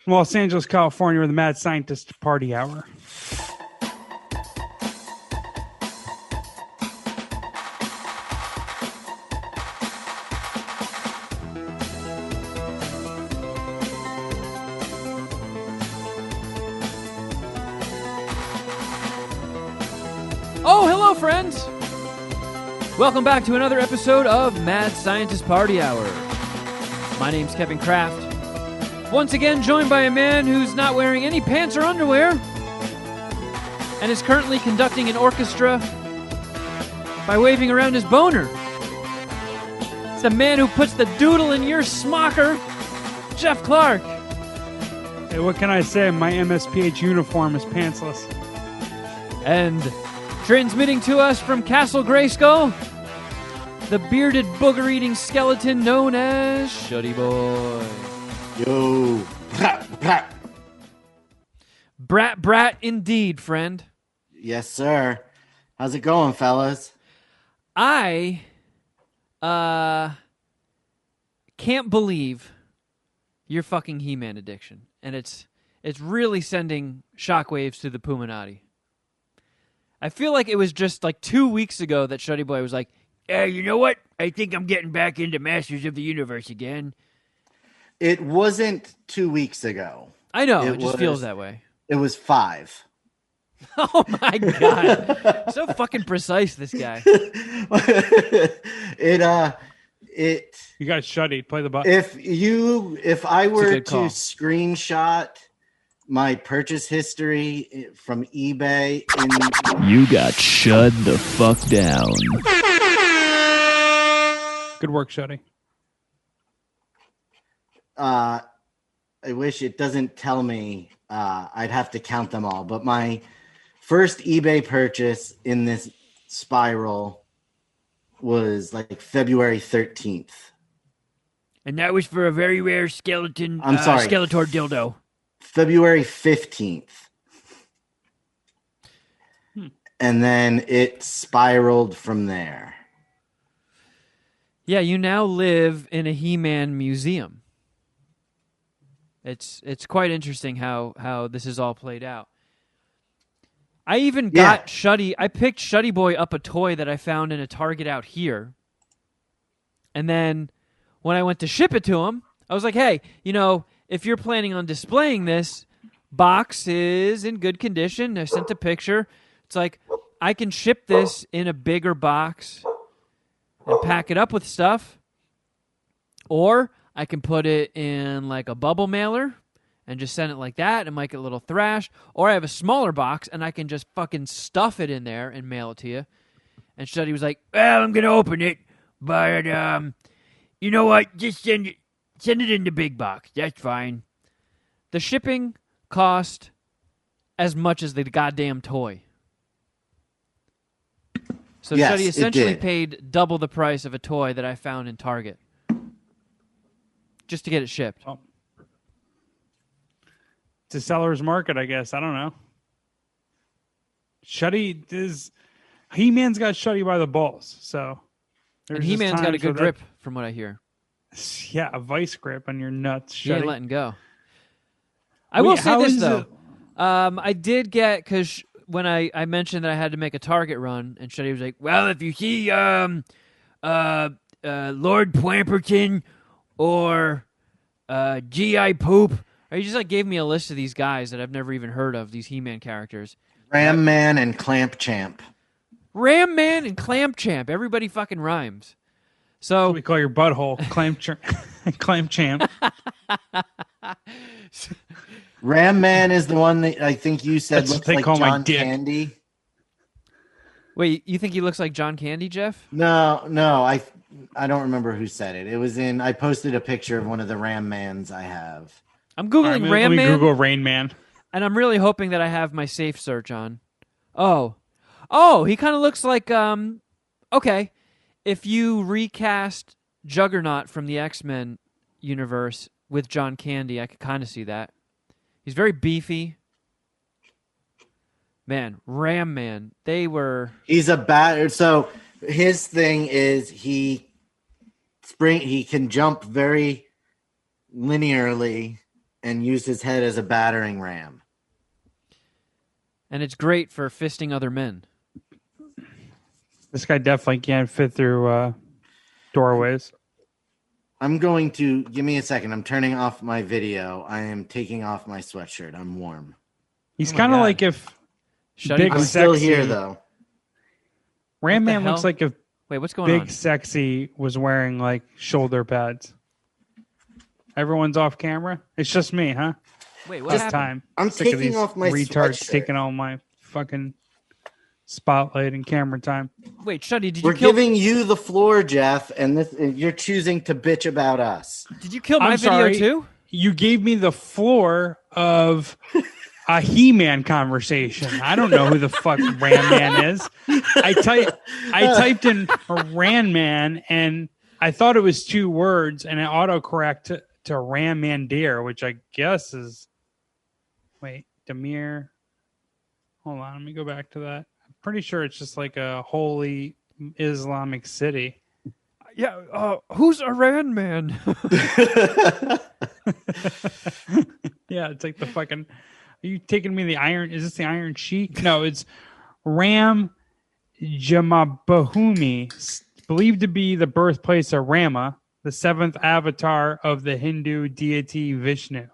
Los Angeles, California, where the Mad Scientist Party Hour. Oh, hello, friends! Welcome back to another episode of Mad Scientist Party Hour. My name's Kevin Kraft. Once again, joined by a man who's not wearing any pants or underwear and is currently conducting an orchestra by waving around his boner. It's the man who puts the doodle in your smocker, Geoff Clark. Hey, what can I say? My MSPH uniform is pantsless. And transmitting to us from Castle Grayskull, the bearded booger-eating skeleton known as Shuddyboy. Yo. Brat indeed, friend. Yes, sir. How's it going, fellas? I can't believe your fucking He-Man addiction. And it's really sending shockwaves to the Puminati. I feel like it was just like 2 weeks ago that Shuddyboy was like, "Hey, you know what? I think I'm getting back into Masters of the Universe again." It wasn't 2 weeks ago. I know, it just feels that way. It was 5. Oh my god. So fucking precise, this guy. You got Shuddy. Play the button. If I were to call. screenshot my purchase history from eBay You got shut the fuck down. Good work, Shuddy. I wish it doesn't tell me. I'd have to count them all. But my first eBay purchase in this spiral was like February 13th. And that was for a very rare skeleton. I'm sorry. Skeletor dildo. February 15th. And then it spiraled from there. Yeah, you now live in a He-Man museum. It's quite interesting how this is all played out. I even got Shuddy. I picked Shuddyboy up a toy that I found in a Target out here. And then when I went to ship it to him, I was like, hey, if you're planning on displaying this, box is in good condition. I sent a picture. It's like, I can ship this in a bigger box and pack it up with stuff. Or I can put it in like a bubble mailer and just send it like that and make it a little thrashed. Or I have a smaller box and I can just fucking stuff it in there and mail it to you. And Shuddy was like, well, I'm going to open it, but you know what? Just send it in the big box. That's fine. The shipping cost as much as the goddamn toy. So Yes, Shuddy it essentially did. paid double the price of a toy that I found in Target. Just to get it shipped. Oh. It's a seller's market, I guess. I don't know. He-Man's got Shuddy by the balls, so. And He-Man's got a good grip, from what I hear. Yeah, a vice grip on your nuts, He ain't Shuddy. letting go. I will say this, though. I did get, because when I mentioned that I had to make a Target run, and Shuddy was like, well, if you see Lord Plamperton or G.I. Poop, or he just like gave me a list of these guys that I've never even heard of, these He-Man characters. Ram Man and Clamp Champ. Ram Man and Clamp Champ. Everybody fucking rhymes. So We call your butthole Clam Champ. Ram Man is the one that I think you said That's what looks they like call my John dick. Candy. wait, you think he looks like John Candy, Geoff? No, I don't remember who said it. It was I posted a picture of one of the Ram Mans I have. I'm Googling Let Ram me Man, Google Rain Man. and I'm really hoping that I have my safe search on. Oh, he kind of looks like, okay, if you recast Juggernaut from the X-Men universe with John Candy, I could kind of see that. He's very beefy. Man, Ram Man, He's a bad. So his thing is he can jump very linearly and used his head as a battering ram. And it's great for fisting other men. This guy definitely can't fit through doorways. I'm going to give me a second. I'm turning off my video. I am taking off my sweatshirt. I'm warm. He's Oh my kind of God. like if Shuddy Big Boy- I'm still Sexy. here though. Ram What the Man looks hell? like if Wait, what's going Big on? Sexy was wearing like shoulder pads. Everyone's off camera. It's just me, huh? Wait, what This happened? time. I'm Sick of taking these off my retards sweatshirt. taking all my fucking spotlight and camera time. Wait, Shuddy, did We're you kill? giving you the floor, Geoff, and you're choosing to bitch about us. Did you kill my I'm video sorry. too? You gave me the floor of a He-Man conversation. I don't know who the fuck Ram Man is. I typed in Ran Man and I thought it was 2 words and it autocorrect to Ram Mandir, which I guess is Demir. Hold on, let me go back to that. I'm pretty sure it's just like a holy Islamic city. Yeah. Who's Iran Man? Yeah, it's like the fucking. Are you taking me the Iron? Is this the Iron Sheik? No, it's Ram Jamabahumi, believed to be the birthplace of Rama, the 7th avatar of the Hindu deity Vishnu.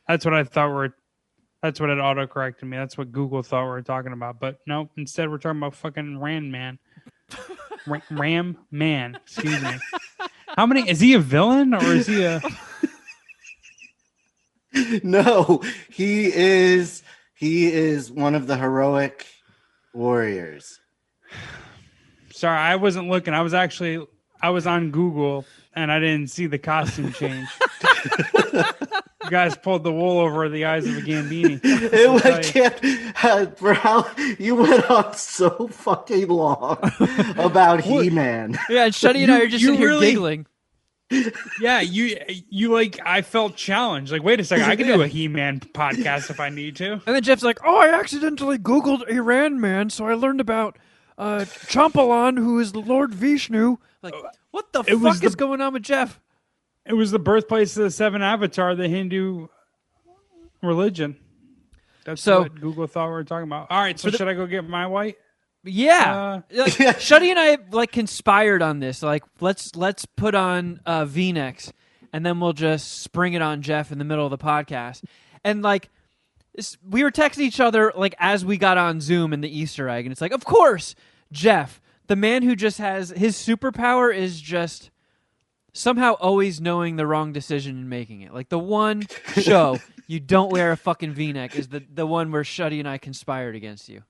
That's what I thought That's what it autocorrected me. That's what Google thought we were talking about. But no, instead we're talking about fucking Ram Man. Ram Man. Excuse me. How many? Is he a villain or is he a? No, he is one of the heroic warriors. Sorry, I wasn't looking. I was on Google and I didn't see the costume change. You guys pulled the wool over the eyes of a Gambini. For how you went on so fucking long about He-Man. Yeah, and Shuddy and I are just You sitting here really- giggling. Yeah, you like. I felt challenged. Like, wait a second, I can do a He-Man podcast if I need to. And then Jeff's like, "Oh, I accidentally Googled Iran Man, so I learned about Champalan, who is the Lord Vishnu." Like, what the It was fuck is going on with Jeff? It was the birthplace of the 7th avatar, the Hindu religion. That's So- what Google thought we were talking about. All right, so should I go get my white? Yeah, like, Shuddy and I like conspired on this. Like, let's put on V-necks, and then we'll just spring it on Jeff in the middle of the podcast. And like, we were texting each other like as we got on Zoom in the Easter egg, and it's like, of course, Jeff, the man who just has his superpower is just somehow always knowing the wrong decision and making it. Like the one show you don't wear a fucking V-neck is the one where Shuddy and I conspired against you.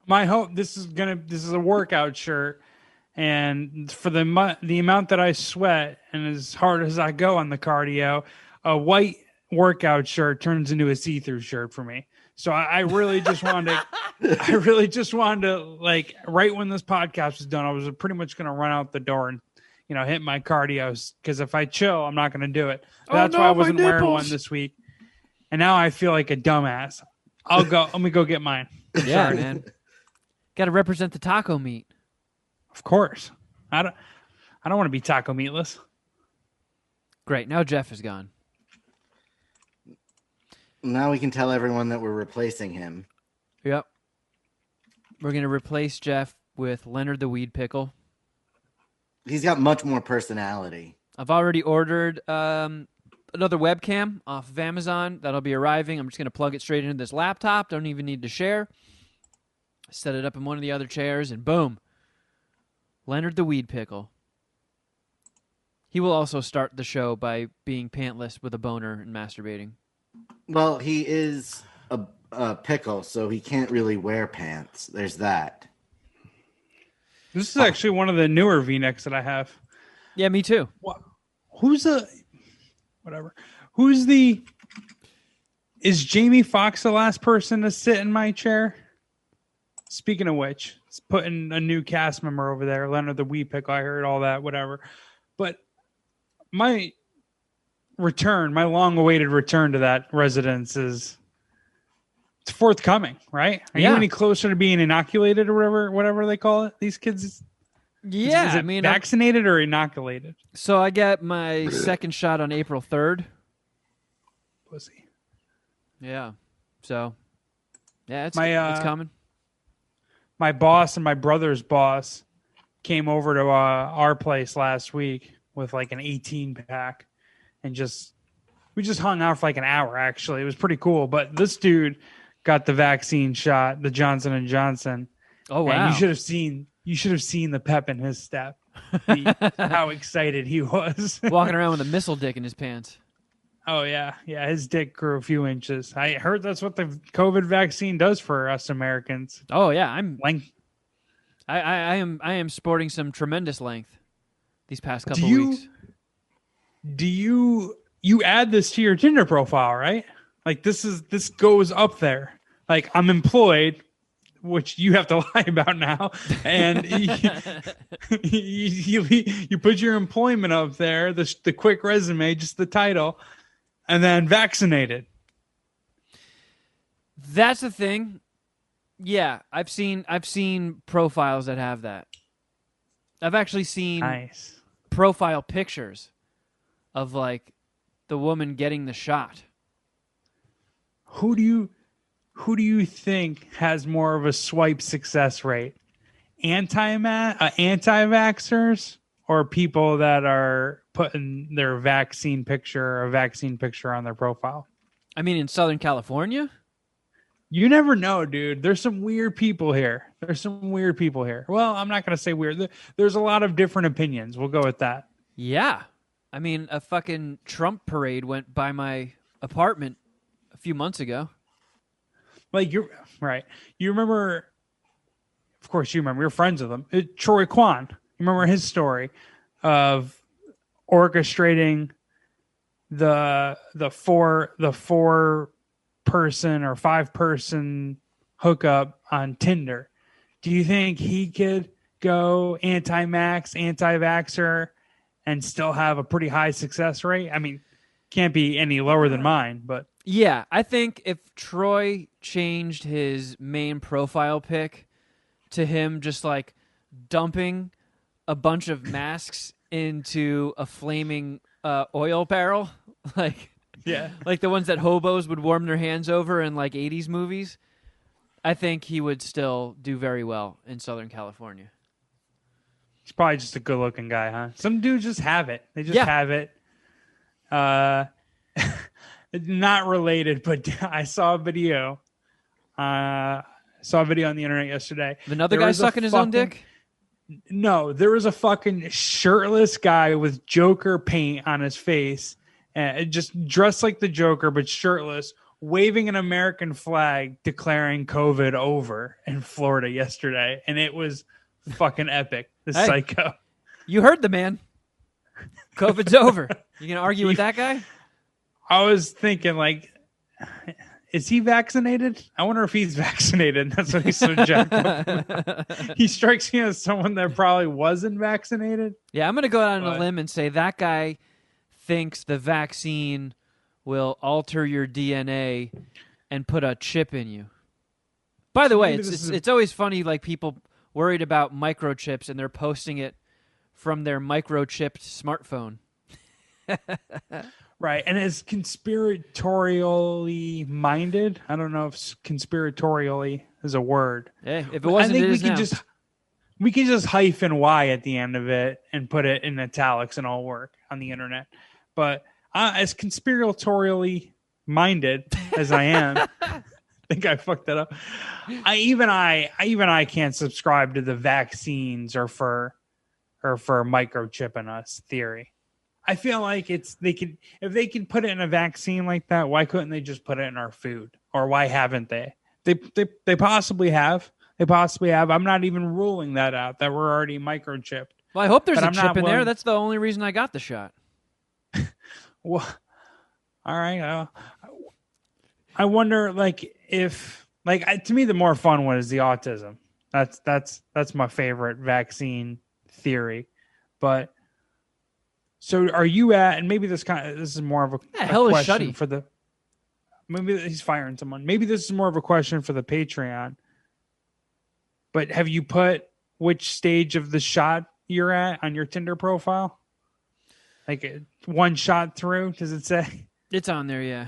My hope this is a workout shirt, and for the amount that I sweat and as hard as I go on the cardio, a white workout shirt turns into a see-through shirt for me. So I really just wanted to, like, right when this podcast was done, I was pretty much going to run out the door and hit my cardio, because if I chill, I'm not going to do it. That's why I wasn't wearing one this week, and now I feel like a dumbass. I'll go. Let me go get mine. Yeah, Sorry. man. Got to represent the taco meat. Of course. I don't want to be taco meatless. Great. Now Jeff is gone. Now we can tell everyone that we're replacing him. Yep. We're going to replace Jeff with Leonard the Weed Pickle. He's got much more personality. I've already ordered another webcam off of Amazon. That'll be arriving. I'm just going to plug it straight into this laptop. Don't even need to share. Set it up in one of the other chairs, and boom. Leonard the Weed Pickle. He will also start the show by being pantless with a boner and masturbating. Well, he is a pickle, so he can't really wear pants. There's that. This is actually one of the newer V-necks that I have. Yeah, me too. Is Jamie Foxx the last person to sit in my chair? Speaking of which, it's putting a new cast member over there, Leonard the Weed Pickle. I heard all that, whatever. But my long-awaited return to that residence it's forthcoming, right? Are you any closer to being inoculated or whatever they call it? These kids, Yeah, Is it vaccinated or inoculated? So I get my second shot on April 3rd. Pussy. Yeah. So, yeah, it's coming. My boss and my brother's boss came over to our place last week with like an 18-pack and we just hung out for like an hour. Actually, it was pretty cool. But this dude got the vaccine shot, the Johnson and Johnson. Oh wow! And you should have seen the pep in his step. How excited he was. Walking around with a missile dick in his pants. Oh yeah. His dick grew a few inches. I heard that's what the COVID vaccine does for us Americans. Oh yeah, I am sporting some tremendous length these past couple weeks. Do you add this to your Tinder profile, right? Like this goes up there. Like I'm employed, which you have to lie about now, and you put your employment up there, the quick resume, just the title, and then vaccinated. That's the thing. Yeah, I've seen profiles that have that. I've actually seen profile pictures of like the woman getting the shot. Who do you think has more of a swipe success rate? Anti-vaxxers or people that are putting their vaccine picture on their profile? I mean, in Southern California? You never know, dude. There's some weird people here. Well, I'm not going to say weird. There's a lot of different opinions. We'll go with that. Yeah. I mean, a fucking Trump parade went by my apartment a few months ago. Like, you're right. You remember, of course you remember, you're friends with him. Troy Kwan. You remember his story of orchestrating the 4-person or 5-person hookup on Tinder. Do you think he could go anti-vaxxer and still have a pretty high success rate? I mean, can't be any lower than mine, but yeah, I think if Troy changed his main profile pic to him just like dumping a bunch of masks into a flaming oil barrel, like the ones that hobos would warm their hands over in like 80s movies, I think he would still do very well in Southern California. He's probably just a good-looking guy, huh? Some dudes just have it. They just have it. Not related, but I saw a video. On the internet yesterday. Another guy sucking his own dick? No, there was a fucking shirtless guy with Joker paint on his face, just dressed like the Joker, but shirtless, waving an American flag, declaring COVID over in Florida yesterday, and it was fucking epic. This psycho. You heard the man. COVID's over. You gonna argue with that guy? I was thinking, like, is he vaccinated? I wonder if he's vaccinated. That's what he's so jacked up. He strikes me as someone that probably wasn't vaccinated. Yeah, I'm going to go out on a limb and say that guy thinks the vaccine will alter your DNA and put a chip in you. By the way, it's always funny, like, people worried about microchips and they're posting it from their microchipped smartphone. Right, and as conspiratorially minded, I don't know if conspiratorially is a word. Hey, if it wasn't, I think we can just hyphen Y at the end of it and put it in italics and all work on the internet. But as conspiratorially minded as I am, I think I fucked that up. I can't subscribe to the vaccines or for microchipping us theory. I feel like if they can put it in a vaccine like that, why couldn't they just put it in our food? Or why haven't they? They possibly have. I'm not even ruling that out, that we're already microchipped. Well, I hope there's a chip in there. That's the only reason I got the shot. Well, all right. I wonder, like, if, like, to me, the more fun one is the autism. That's my favorite vaccine theory. But so are you at, and maybe this is more of a question for the, maybe he's firing someone. Maybe this is more of a question for the Patreon. But have you put which stage of the shot you're at on your Tinder profile? Like one shot through? Does it say It's on there, yeah.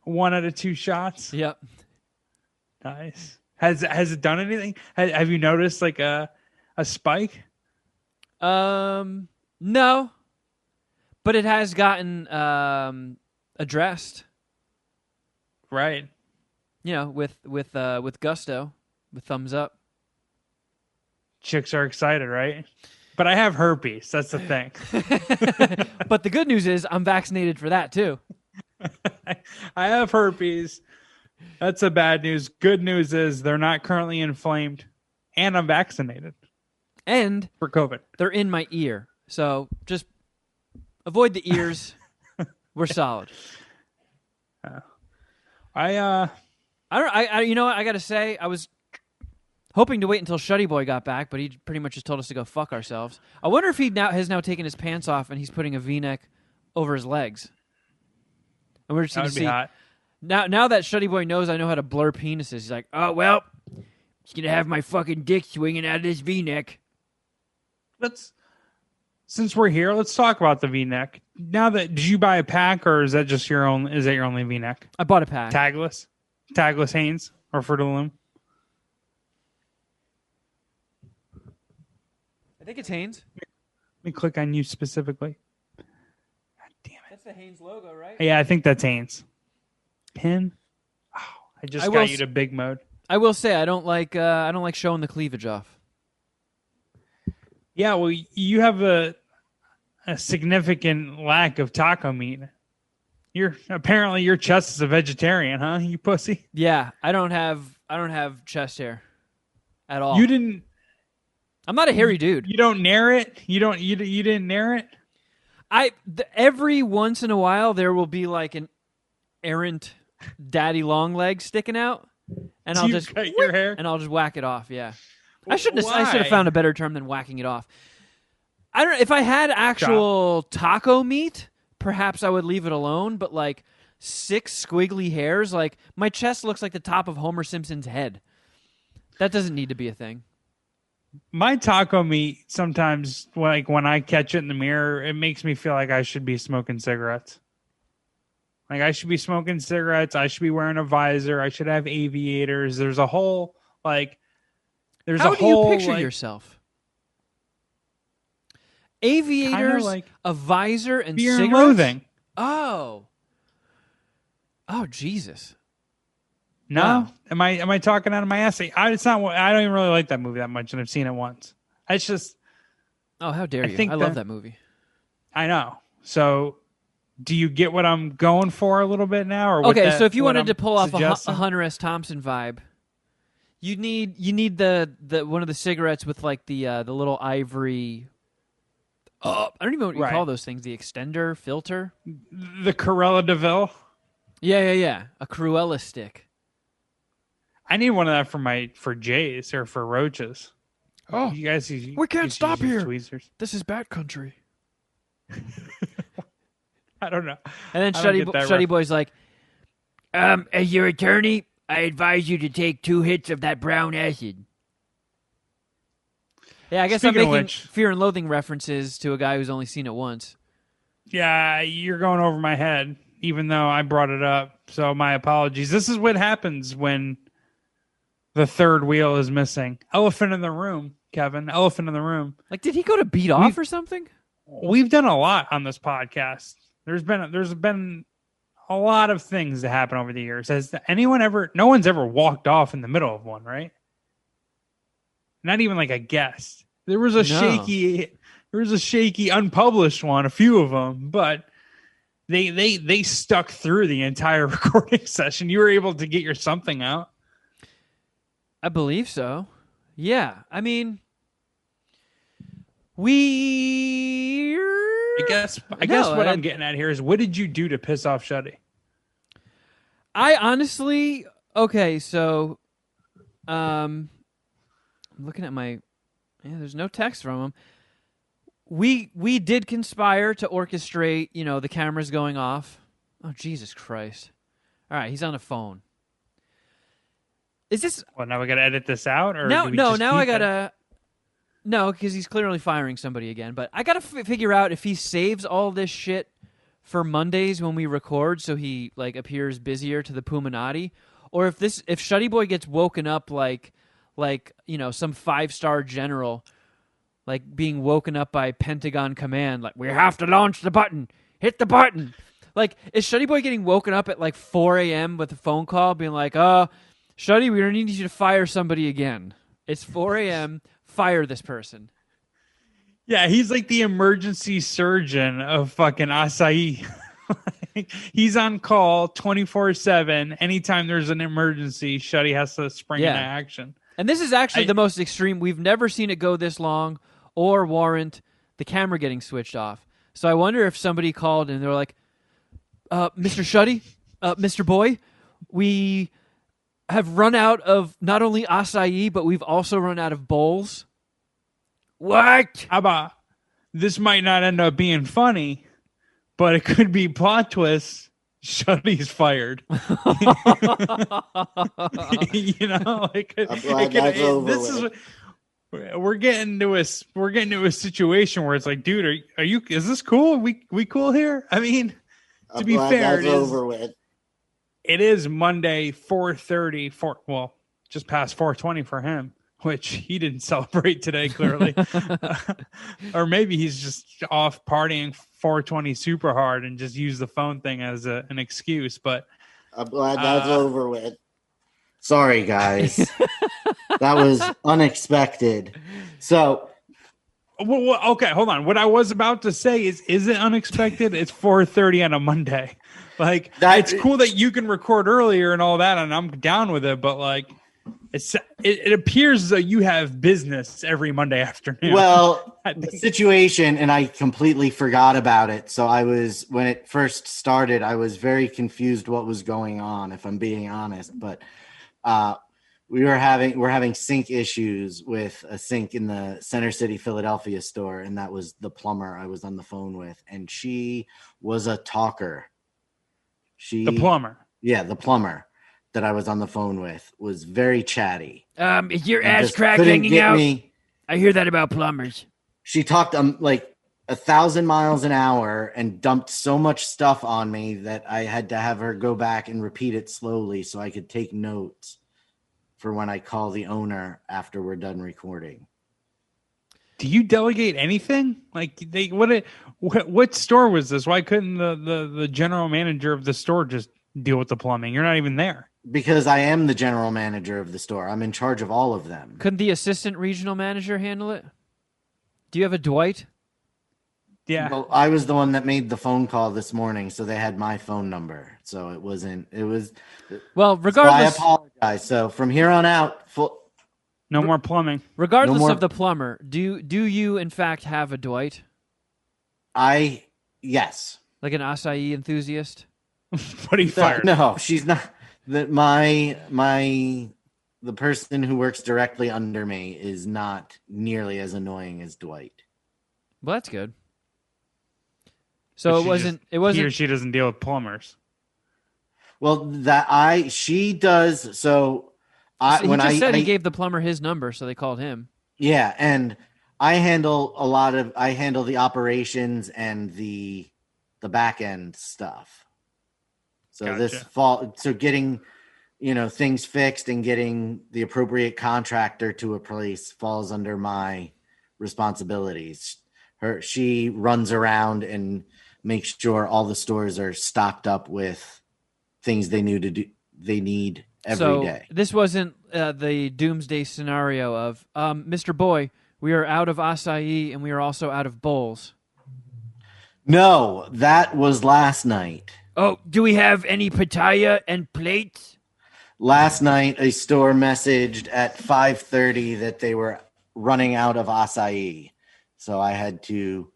1 out of 2 shots? Yep. Nice. Has it done anything? Have you noticed like a spike? No, but it has gotten addressed. Right. You know, with gusto, with thumbs up. Chicks are excited, right? But I have herpes. That's the thing. But the good news is I'm vaccinated for that too. I have herpes. That's the bad news. Good news is they're not currently inflamed, and I'm vaccinated And for COVID. they're in my ear. So just avoid the ears. We're solid. I you know what I got to say? I was hoping to wait until Shuddyboy got back, but he pretty much just told us to go fuck ourselves. I wonder if he has now taken his pants off and he's putting a V-neck over his legs. And we're just that going would to be see. hot. Now that Shuddyboy knows I know how to blur penises, he's like, oh, well, he's going to have my fucking dick swinging out of this V-neck. Since we're here, let's talk about the V-neck. Now that did you buy a pack or is that just your own? Is that your only V-neck? I bought a pack. Tagless Hanes or Fruit of the Loom? I think it's Hanes. Let me click on you specifically. God damn it! That's the Hanes logo, right? Yeah, I think that's Hanes. Pin. Oh, I just got you to big mode. I will say I don't like showing the cleavage off. Yeah, well, you have a significant lack of taco meat. Apparently your chest is a vegetarian, huh? You pussy. Yeah, I don't have chest hair at all. You didn't. I'm not a hairy dude. You don't nair it. You didn't nair it. Every once in a while there will be like an errant daddy long leg sticking out, and I'll just cut your hair and I'll just whack it off. Yeah, I should Why? have found a better term than whacking it off. I don't know if I had actual taco meat, perhaps I would leave it alone. But like 6 squiggly hairs, like my chest looks like the top of Homer Simpson's head. That doesn't need to be a thing. My taco meat sometimes, like when I catch it in the mirror, it makes me feel like I should be smoking cigarettes. Like I should be smoking cigarettes. I should be wearing a visor. I should have aviators. There's a whole How do you picture yourself? Aviators, like a visor, and fear cigarettes? and loathing. Oh, Jesus. No, Wow. am I talking out of my ass? It's not. I don't even really like that movie that much, and I've seen it once. It's just. Oh, how dare you! I love that movie. I know. So, do you get what I'm going for a little bit now? Or Okay, so if you wanted to pull off suggesting? a Hunter S. Thompson vibe, you need the one of the cigarettes with like the little ivory. I don't even know what you call those things. The extender filter. The Corella Deville. Yeah. A Cruella stick. I need one of that for Jays or for roaches. Oh, you guys! we can't stop here. Tweezers. This is Bat Country. I don't know. And then Shuddy Boy's like, as your attorney, I advise you to take 2 hits of that brown acid. Yeah, I guess Speaking I'm making which, Fear and Loathing references to a guy who's only seen it once. Yeah, you're going over my head, even though I brought it up. So my apologies. This is what happens when the third wheel is missing. Elephant in the room, Kevin. Elephant in the room. Like, did he go to beat off or something? We've done a lot on this podcast. There's been a lot of things that happen over the years. Has anyone ever? No one's ever walked off in the middle of one, right? Not even like a guest. There was a shaky unpublished one, a few of them, but they stuck through the entire recording session. You were able to get your something out. I believe so. Yeah, I mean, I guess what I'm getting at here is, what did you do to piss off Shuddy? I honestly, so, I'm looking at there's no text from him. We did conspire to orchestrate, the cameras going off. Oh, Jesus Christ. All right, he's on the phone. Is this... Well, now we got to edit this out? Or now I got to... No, because he's clearly firing somebody again. But I gotta figure out if he saves all this shit for Mondays when we record, so he like appears busier to the Puminati, or if Shuddy Boy gets woken up like some 5-star general, like being woken up by Pentagon command, like we have to launch the button, hit the button. Like, is Shuddy Boy getting woken up at like 4 a.m. with a phone call being like, Shuddy, we're going to need you to fire somebody again. It's 4 a.m., fire this person. Yeah, he's like the emergency surgeon of fucking acai. He's on call 24/7. Anytime there's an emergency, Shuddy has to spring into action. And this is actually the most extreme. We've never seen it go this long or warrant the camera getting switched off. So I wonder if somebody called and they're like, Mr. Shuddy, Mr. Boy, we have run out of not only acai, but we've also run out of bowls. What? How about this might not end up being funny, but it could be plot twist. Shuddy's fired. You know, like we're getting to a situation where it's like, dude, is this cool? We cool here? I mean, to be fair, it is Monday 4:30, well, just past 4:20 for him, which he didn't celebrate today, clearly. Or maybe he's just off partying 4:20 super hard and just used the phone thing as an excuse. But I'm glad that's over with. Sorry, guys. That was unexpected. So, well, okay, hold on. What I was about to say is it unexpected? It's 4:30 on a Monday. Like, it's cool that you can record earlier and all that, and I'm down with it. But like, it appears that you have business every Monday afternoon. Well, the situation, and I completely forgot about it. So when it first started, I was very confused what was going on, if I'm being honest. But we're having sink issues with a sink in the Center City, Philadelphia store, and that was the plumber I was on the phone with, and she was a talker. The plumber. Yeah, the plumber that I was on the phone with was very chatty. Is your ass crack hanging out? I hear that about plumbers. She talked like 1,000 miles an hour and dumped so much stuff on me that I had to have her go back and repeat it slowly so I could take notes for when I call the owner after we're done recording. Do you delegate anything? Like what store was this? Why couldn't the general manager of the store just deal with the plumbing? You're not even there. Because I am the general manager of the store. I'm in charge of all of them. Couldn't the assistant regional manager handle it? Do you have a Dwight? Yeah. Well, I was the one that made the phone call this morning, so they had my phone number. So it was. Well, regardless. So I apologize. So from here on out, no more plumbing. Regardless of the plumber, do you in fact have a Dwight? Yes. Like an acai enthusiast? But he fired. No, she's not. The person who works directly under me is not nearly as annoying as Dwight. Well, that's good. So it wasn't. He or she doesn't deal with plumbers. Well, she does. So he said he gave the plumber his number, so they called him. Yeah, and I handle the operations and the back end stuff. So gotcha. Getting, things fixed and getting the appropriate contractor to a place falls under my responsibilities. She runs around and makes sure all the stores are stocked up with things they need every day. This wasn't the doomsday scenario of Mr. Boy, we are out of acai and we are also out of bowls. No, that was last night. Oh, do we have any pitaya and plates? Last night, a store messaged at 5:30 that they were running out of acai. So I had to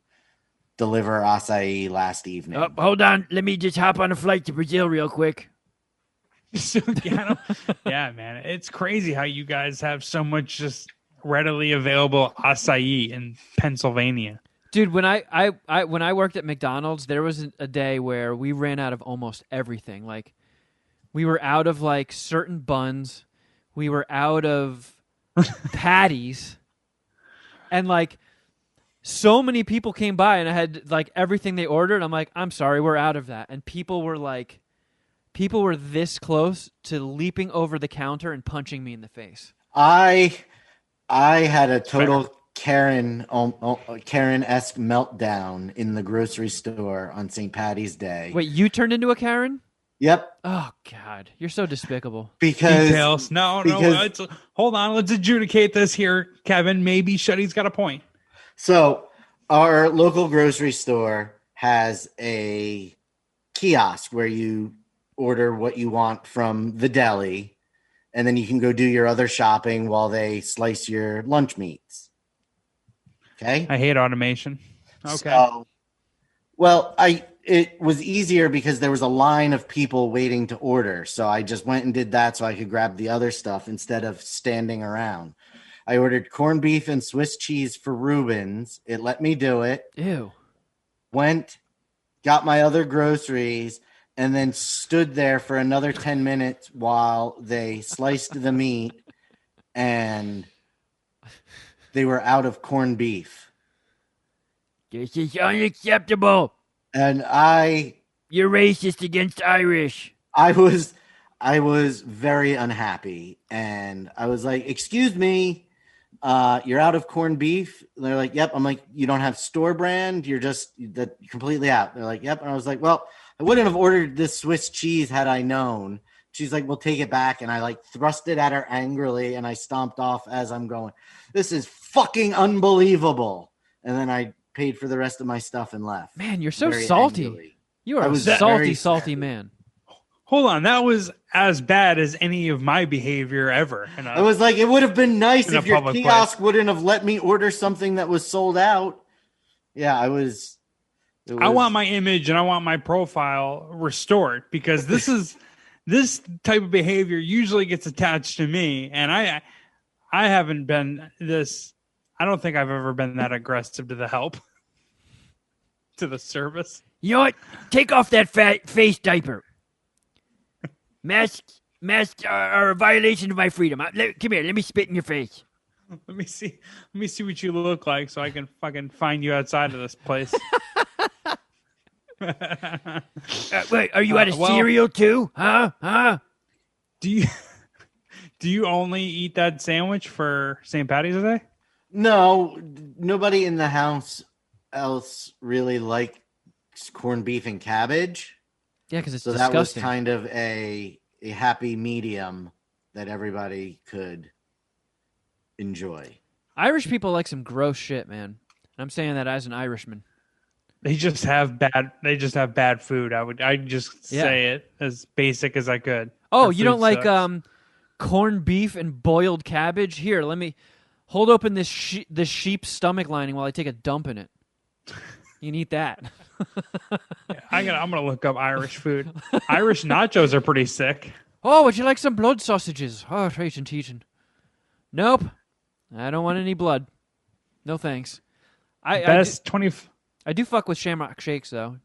deliver acai last evening. Oh, hold on. Let me just hop on a flight to Brazil real quick. Yeah, man. It's crazy how you guys have so much just readily available acai in Pennsylvania. Dude, when I worked at McDonald's, there was a day where we ran out of almost everything. Like, we were out of like certain buns, we were out of patties, And like so many people came by and I had like everything they ordered. I'm like, I'm sorry, we're out of that. And people were this close to leaping over the counter and punching me in the face. I had a total Karen-esque meltdown in the grocery store on St. Patty's Day. Wait, you turned into a Karen? Yep. Oh God, you're so despicable. Because details. No. Hold on. Let's adjudicate this here, Kevin. Maybe Shuddy's got a point. So our local grocery store has a kiosk where you order what you want from the deli, and then you can go do your other shopping while they slice your lunch meats. Okay. I hate automation. Okay. So, well, it was easier because there was a line of people waiting to order. So I just went and did that so I could grab the other stuff instead of standing around. I ordered corned beef and Swiss cheese for Rubens. It let me do it. Ew. Went, got my other groceries, and then stood there for another 10 minutes while they sliced the meat, and they were out of corned beef. This is unacceptable. And You're racist against Irish. I was very unhappy, and I was like, "Excuse me, you're out of corned beef." And they're like, "Yep." I'm like, "You don't have store brand? You're completely out." They're like, "Yep." And I was like, "Well, I wouldn't have ordered this Swiss cheese had I known." She's like, "Well, take it back." And I like thrust it at her angrily, and I stomped off as I'm going. This is fucking unbelievable. And then I paid for the rest of my stuff and left. Man, you're so Very salty. angrily. You are a salty man. Hold on. That was as bad as any of my behavior ever. I was like, it would have been nice if your kiosk place wouldn't have let me order something that was sold out. Yeah, I want my image and I want my profile restored because this type of behavior usually gets attached to me. And I haven't been this. I don't think I've ever been that aggressive to the help, to the service. You know what? Take off that face diaper. Masks are a violation of my freedom. Come here. Let me spit in your face. Let me see what you look like so I can fucking find you outside of this place. Wait, are you out of cereal too? Huh? Do you only eat that sandwich for St. Patty's Day? No, nobody in the house else really likes corned beef and cabbage. Yeah, because it's so disgusting. That was kind of a happy medium that everybody could enjoy. Irish people like some gross shit, man. And I'm saying that as an Irishman. They just have bad food. I'd just say it as basic as I could. Oh, you don't like corned beef and boiled cabbage? Here, let me hold open this sheep's stomach lining while I take a dump in it. You can eat that. I'm gonna look up Irish food. Irish nachos are pretty sick. Oh, would you like some blood sausages? Oh, teaching. Nope. I don't want any blood. No thanks. I do fuck with Shamrock Shakes, though.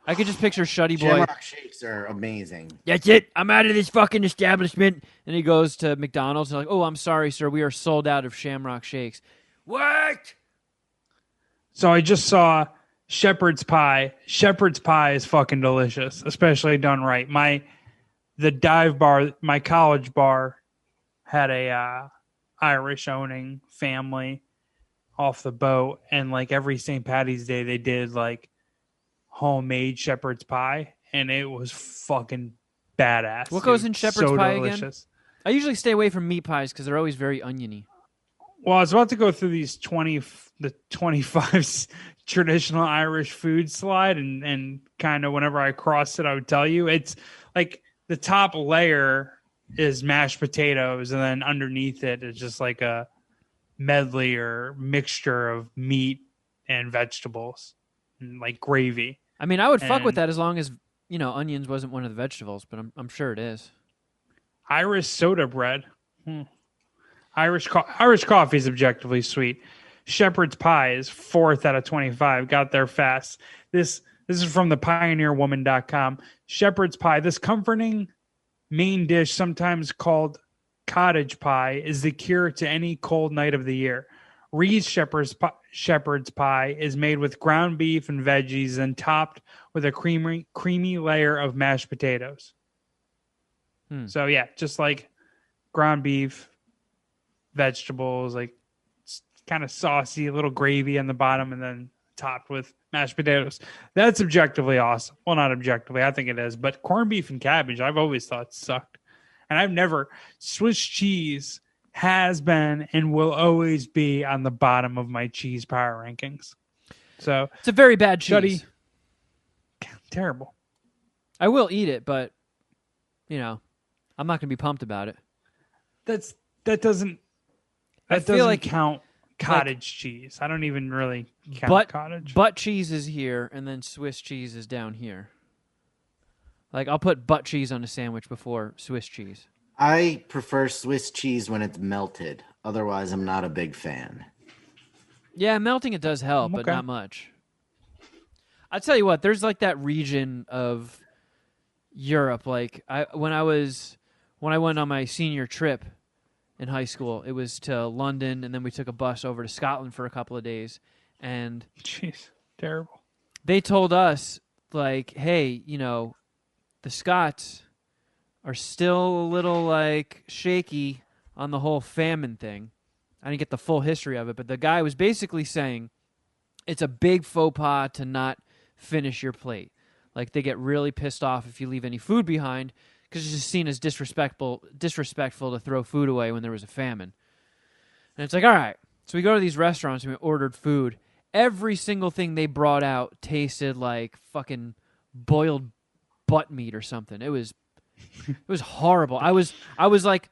I could just picture Shuddy Boy. Shamrock Shakes are amazing. That's it. I'm out of this fucking establishment. And he goes to McDonald's and like, oh, I'm sorry, sir. We are sold out of Shamrock Shakes. What? So I just saw shepherd's pie. Shepherd's pie is fucking delicious, especially done right. The dive bar, my college bar, had a Irish owning family off the boat, and like every St. Patty's Day they did like homemade shepherd's pie, and it was fucking badass. What goes in shepherd's pie delicious. Again? I usually stay away from meat pies because they're always very oniony. Well, I was about to go through the 25 traditional Irish food slide, and kind of whenever I crossed it, I would tell you it's like the top layer is mashed potatoes, and then underneath it is just like a medley or mixture of meat and vegetables and like gravy. I mean, I would fuck with that as long as, onions wasn't one of the vegetables, but I'm sure it is. Irish soda bread. Irish coffee is objectively sweet. Shepherd's pie is 4th out of 25. Got there fast. This is from the pioneerwoman.com. Shepherd's pie, this comforting main dish, sometimes called cottage pie, is the cure to any cold night of the year. Reed's shepherd's pie is made with ground beef and veggies and topped with a creamy layer of mashed potatoes. So yeah, just like ground beef, vegetables, like kind of saucy, a little gravy on the bottom, and then topped with mashed potatoes. That's objectively awesome. Well, not objectively, I think it is, but corned beef and cabbage, I've always thought sucked. And I've never, Swiss cheese has been and will always be on the bottom of my cheese power rankings. So it's a very bad cheese. Shuddy, terrible. I will eat it, but I'm not going to be pumped about it. That doesn't count cottage cheese. I don't even really count cottage. Butt cheese is here, and then Swiss cheese is down here. Like, I'll put butt cheese on a sandwich before Swiss cheese. I prefer Swiss cheese when it's melted. Otherwise, I'm not a big fan. Yeah, melting it does help, but not much. I'll tell you what, there's like that region of Europe. Like when I went on my senior trip in high school, it was to London, and then we took a bus over to Scotland for a couple of days. And jeez, terrible. They told us, like, hey, the Scots are still a little like shaky on the whole famine thing. I didn't get the full history of it, but the guy was basically saying it's a big faux pas to not finish your plate. Like, they get really pissed off if you leave any food behind because it's just seen as disrespectful to throw food away when there was a famine. And it's like, all right. So we go to these restaurants and we ordered food. Every single thing they brought out tasted like fucking boiled butt meat or something. It was horrible. I was like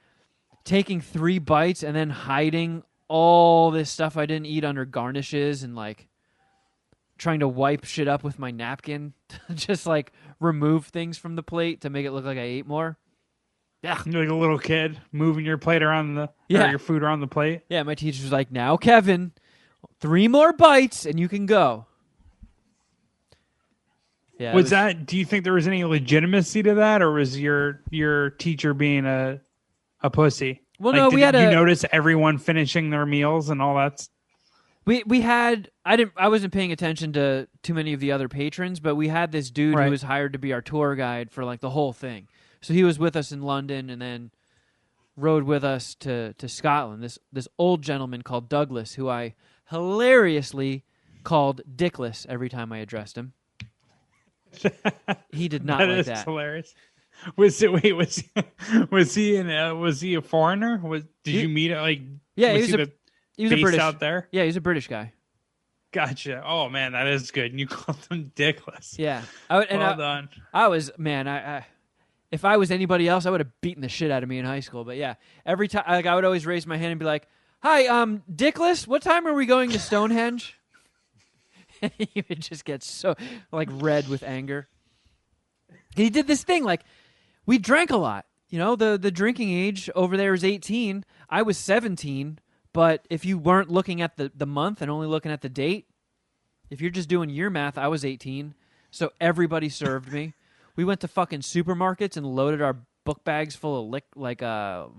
taking 3 bites and then hiding all this stuff I didn't eat under garnishes and like trying to wipe shit up with my napkin to just like remove things from the plate to make it look like I ate more. Yeah. You're like a little kid moving your plate around or your food around the plate. Yeah, my teacher was like, now, Kevin, 3 more bites and you can go. Yeah. Do you think there was any legitimacy to that, or was your teacher being a pussy? Well, like, no, we had you notice everyone finishing their meals and all that? We had I wasn't paying attention to too many of the other patrons, but we had this dude who was hired to be our tour guide for like the whole thing. So he was with us in London and then rode with us to Scotland. This old gentleman called Douglas, who I hilariously called Dickless every time I addressed him. He did not like that. That is hilarious. Was he a foreigner? Did you meet like? Yeah, he was a British out there. Yeah, he's a British guy. Gotcha. Oh man, that is good. And you called him Dickless. Yeah. Well done. I if I was anybody else, I would have beaten the shit out of me in high school. But yeah, every time I would always raise my hand and be like, "Hi, Dickless, what time are we going to Stonehenge?" And he would just get so like red with anger. He did this thing like we drank a lot. The drinking age over there is 18. I was 17. But if you weren't looking at the month and only looking at the date, if you're just doing year math, I was 18. So everybody served me. We went to fucking supermarkets and loaded our book bags full of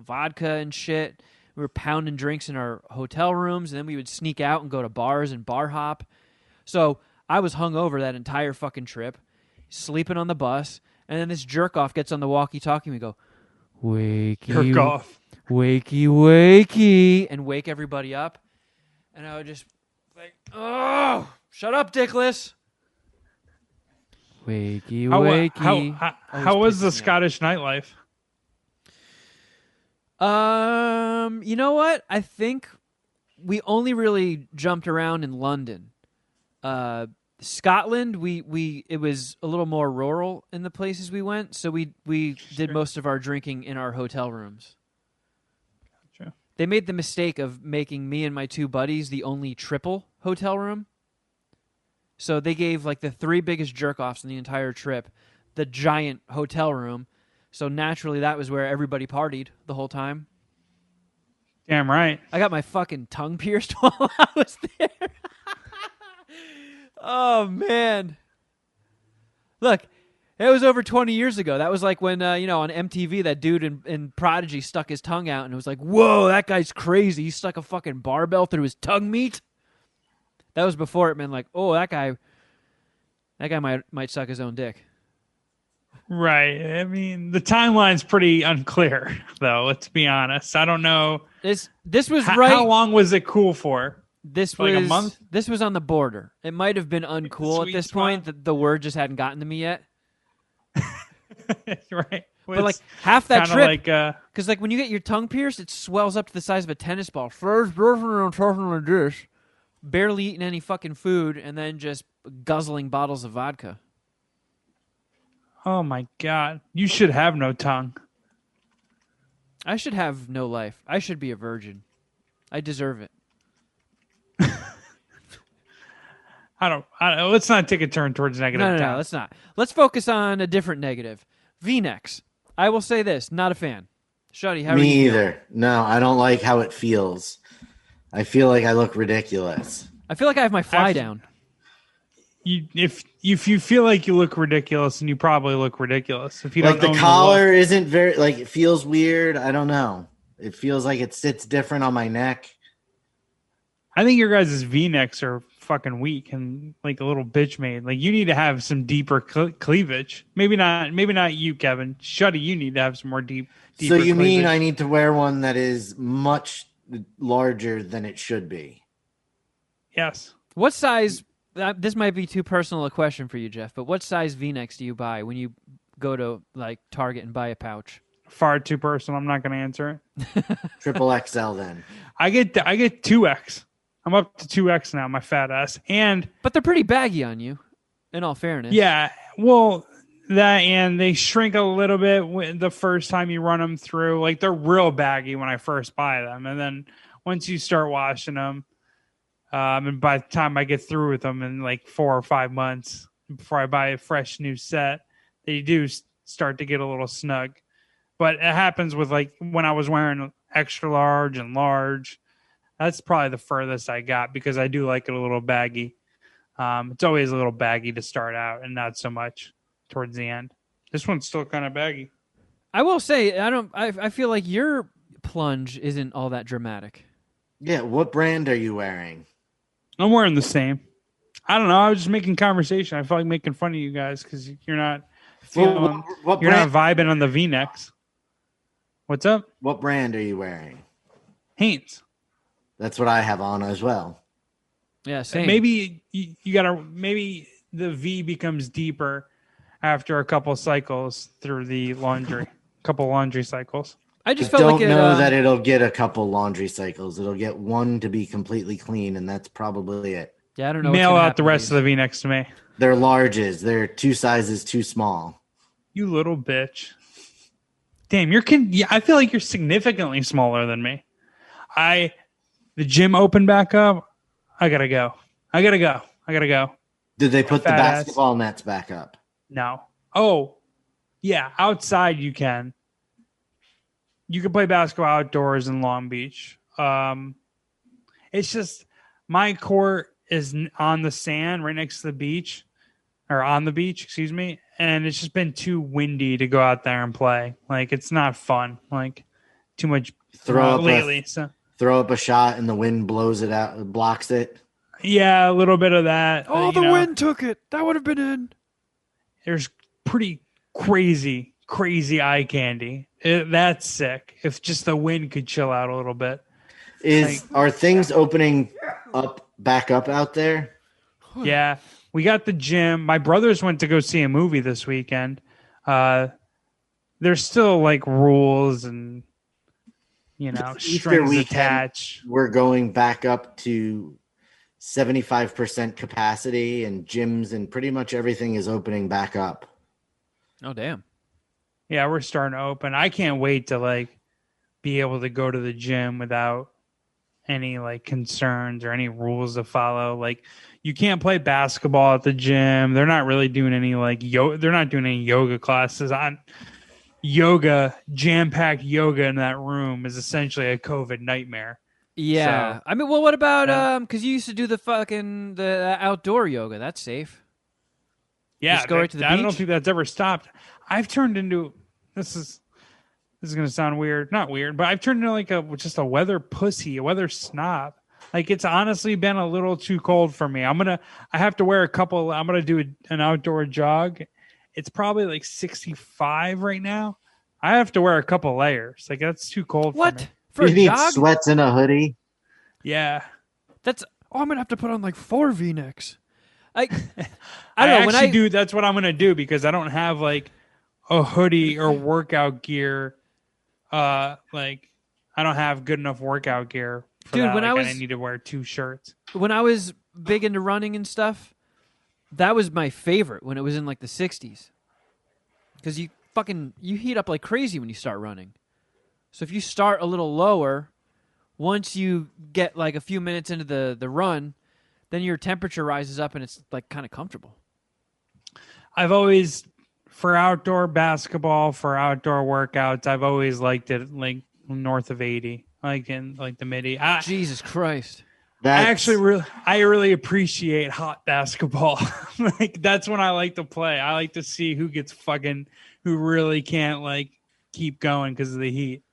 vodka and shit. We were pounding drinks in our hotel rooms, and then we would sneak out and go to bars and bar hop. So I was hungover that entire fucking trip, sleeping on the bus, and then this jerk-off gets on the walkie-talkie and we go, "Wakey, jerk-off. Wakey, wakey," and wake everybody up. And I would just like, "Oh, shut up, Dickless." Wakey, wakey. How was the Scottish nightlife? You know what? I think we only really jumped around in London. Scotland, it was a little more rural in the places we went, so we did most of our drinking in our hotel rooms. Gotcha. They made the mistake of making me and my 2 buddies the only triple hotel room. So they gave like the 3 biggest jerk-offs in the entire trip the giant hotel room. So naturally that was where everybody partied the whole time. Damn right. I got my fucking tongue pierced while I was there. Oh, man. Look, It was over 20 years ago. That was like when, on MTV, that dude in Prodigy stuck his tongue out and it was like, whoa, that guy's crazy. He stuck a fucking barbell through his tongue meat. That was before it meant like, oh, that guy might suck his own dick. Right. I mean, the timeline's pretty unclear, though. Let's be honest. I don't know. This was right. How long was it cool for? This like was a month. This was on the border. It might have been uncool at this point. The word just hadn't gotten to me yet. Right. But like half that trip, because like when you get your tongue pierced, it swells up to the size of a tennis ball. First person I'm talking like this, barely eating any fucking food, and then just guzzling bottles of vodka. Oh my God! You should have no tongue. I should have no life. I should be a virgin. I deserve it. I don't. Let's not take a turn towards negative. No, let's not. Let's focus on a different negative. V-necks. I will say this: not a fan. Shuddy, how are you? Me either. No, I don't like how it feels. I feel like I look ridiculous. I feel like I have my fly down. If you feel like you look ridiculous, and you probably look ridiculous. If you don't, like the collar isn't very like it feels weird. I don't know. It feels like it sits different on my neck. I think your guys' V-necks are fucking weak and like a little bitch made. Like you need to have some deeper cleavage. Maybe not you, Kevin. Shuddy, you need to have some more deeper. So you cleavage. mean I need to wear one that is much larger than it should be? Yes. What size? This might be too personal a question for you, Geoff. But what size V-necks do you buy when you go to like Target and buy a pouch? Far too personal. I'm not going to answer it. Triple XL then. I get 2X. I'm up to 2X now, my fat ass. But they're pretty baggy on you, in all fairness. Yeah, well, that and they shrink a little bit the first time you run them through. Like they're real baggy when I first buy them, and then once you start washing them, and by the time I get through with them in like 4 or 5 months before I buy a fresh new set, they do start to get a little snug. But it happens with like when I was wearing extra large and large. That's probably the furthest I got because I do like it a little baggy. It's always a little baggy to start out and not so much towards the end. This one's still kind of baggy. I will say, I feel like your plunge isn't all that dramatic. Yeah, what brand are you wearing? I'm wearing the same. I don't know. I was just making conversation. I felt like making fun of you guys because you're not feeling, what you're brand? not vibing on the V-necks. What's up? What brand are you wearing? Hanes. That's what I have on as well. Yeah, same. Maybe you gotta. Maybe the V becomes deeper after a couple cycles through the laundry. Couple laundry cycles. I just I felt don't like know that it'll get a couple laundry cycles. It'll get one to be completely clean, and that's probably it. Yeah, I don't know. Mail out the rest of the V-necks to me. They're larges. They're 2 sizes too small. You little bitch. Damn, I feel like you're significantly smaller than me. The gym opened back up. I gotta go. Did they put the Fat ass. basketball nets back up? No. Oh, yeah. Outside you can. You can play basketball outdoors in Long Beach. It's just my court is on the sand right next to the beach, or on the beach, excuse me. And it's just been too windy to go out there and play. Like it's not fun. Like too much lately. Throw up a shot and the wind blows it out, blocks it. Yeah, a little bit of that. Oh, the wind took it. That would have been in. There's pretty crazy eye candy. That's sick. If just the wind could chill out a little bit. Are things opening back up out there? Yeah, we got the gym. My brothers went to go see a movie this weekend. There's still like rules and strings attached. We're going back up to 75% capacity, and gyms and pretty much everything is opening back up. Oh, damn. Yeah, we're starting to open. I can't wait to like be able to go to the gym without any like concerns or any rules to follow. Like you can't play basketball at the gym. They're not really doing any like they're not doing any yoga classes. Jam-packed yoga in that room is essentially a COVID nightmare. Yeah. So, I mean, well, what about because you used to do the outdoor yoga? That's safe. Yeah, Just go right to the I don't beach? think that's ever stopped. I've turned into this is going to sound weird, not weird, but I've turned into like just a weather pussy, a weather snob. Like it's honestly been a little too cold for me. I have to wear I'm gonna do an outdoor jog. It's probably like 65 right now. I have to wear a couple layers. Like that's too cold for me. What? For You a need jog? sweats and a hoodie. Yeah. I'm gonna have to put on like 4 V-necks. I don't I know. actually do. That's what I'm gonna do because I don't have like a hoodie or workout gear. Like I don't have good enough workout gear for Dude, that. when like, I was- I need to wear 2 shirts. When I was big into running and stuff, that was my favorite when it was in like the 60s. Because you heat up like crazy when you start running. So if you start a little lower, once you get like a few minutes into the run, then your temperature rises up and it's like kind of comfortable. I've always, for outdoor basketball, for outdoor workouts, I've always liked it like north of 80, like in like the mid. Jesus Christ. I really appreciate hot basketball. Like that's when I like to play. I like to see who really can't like keep going because of the heat.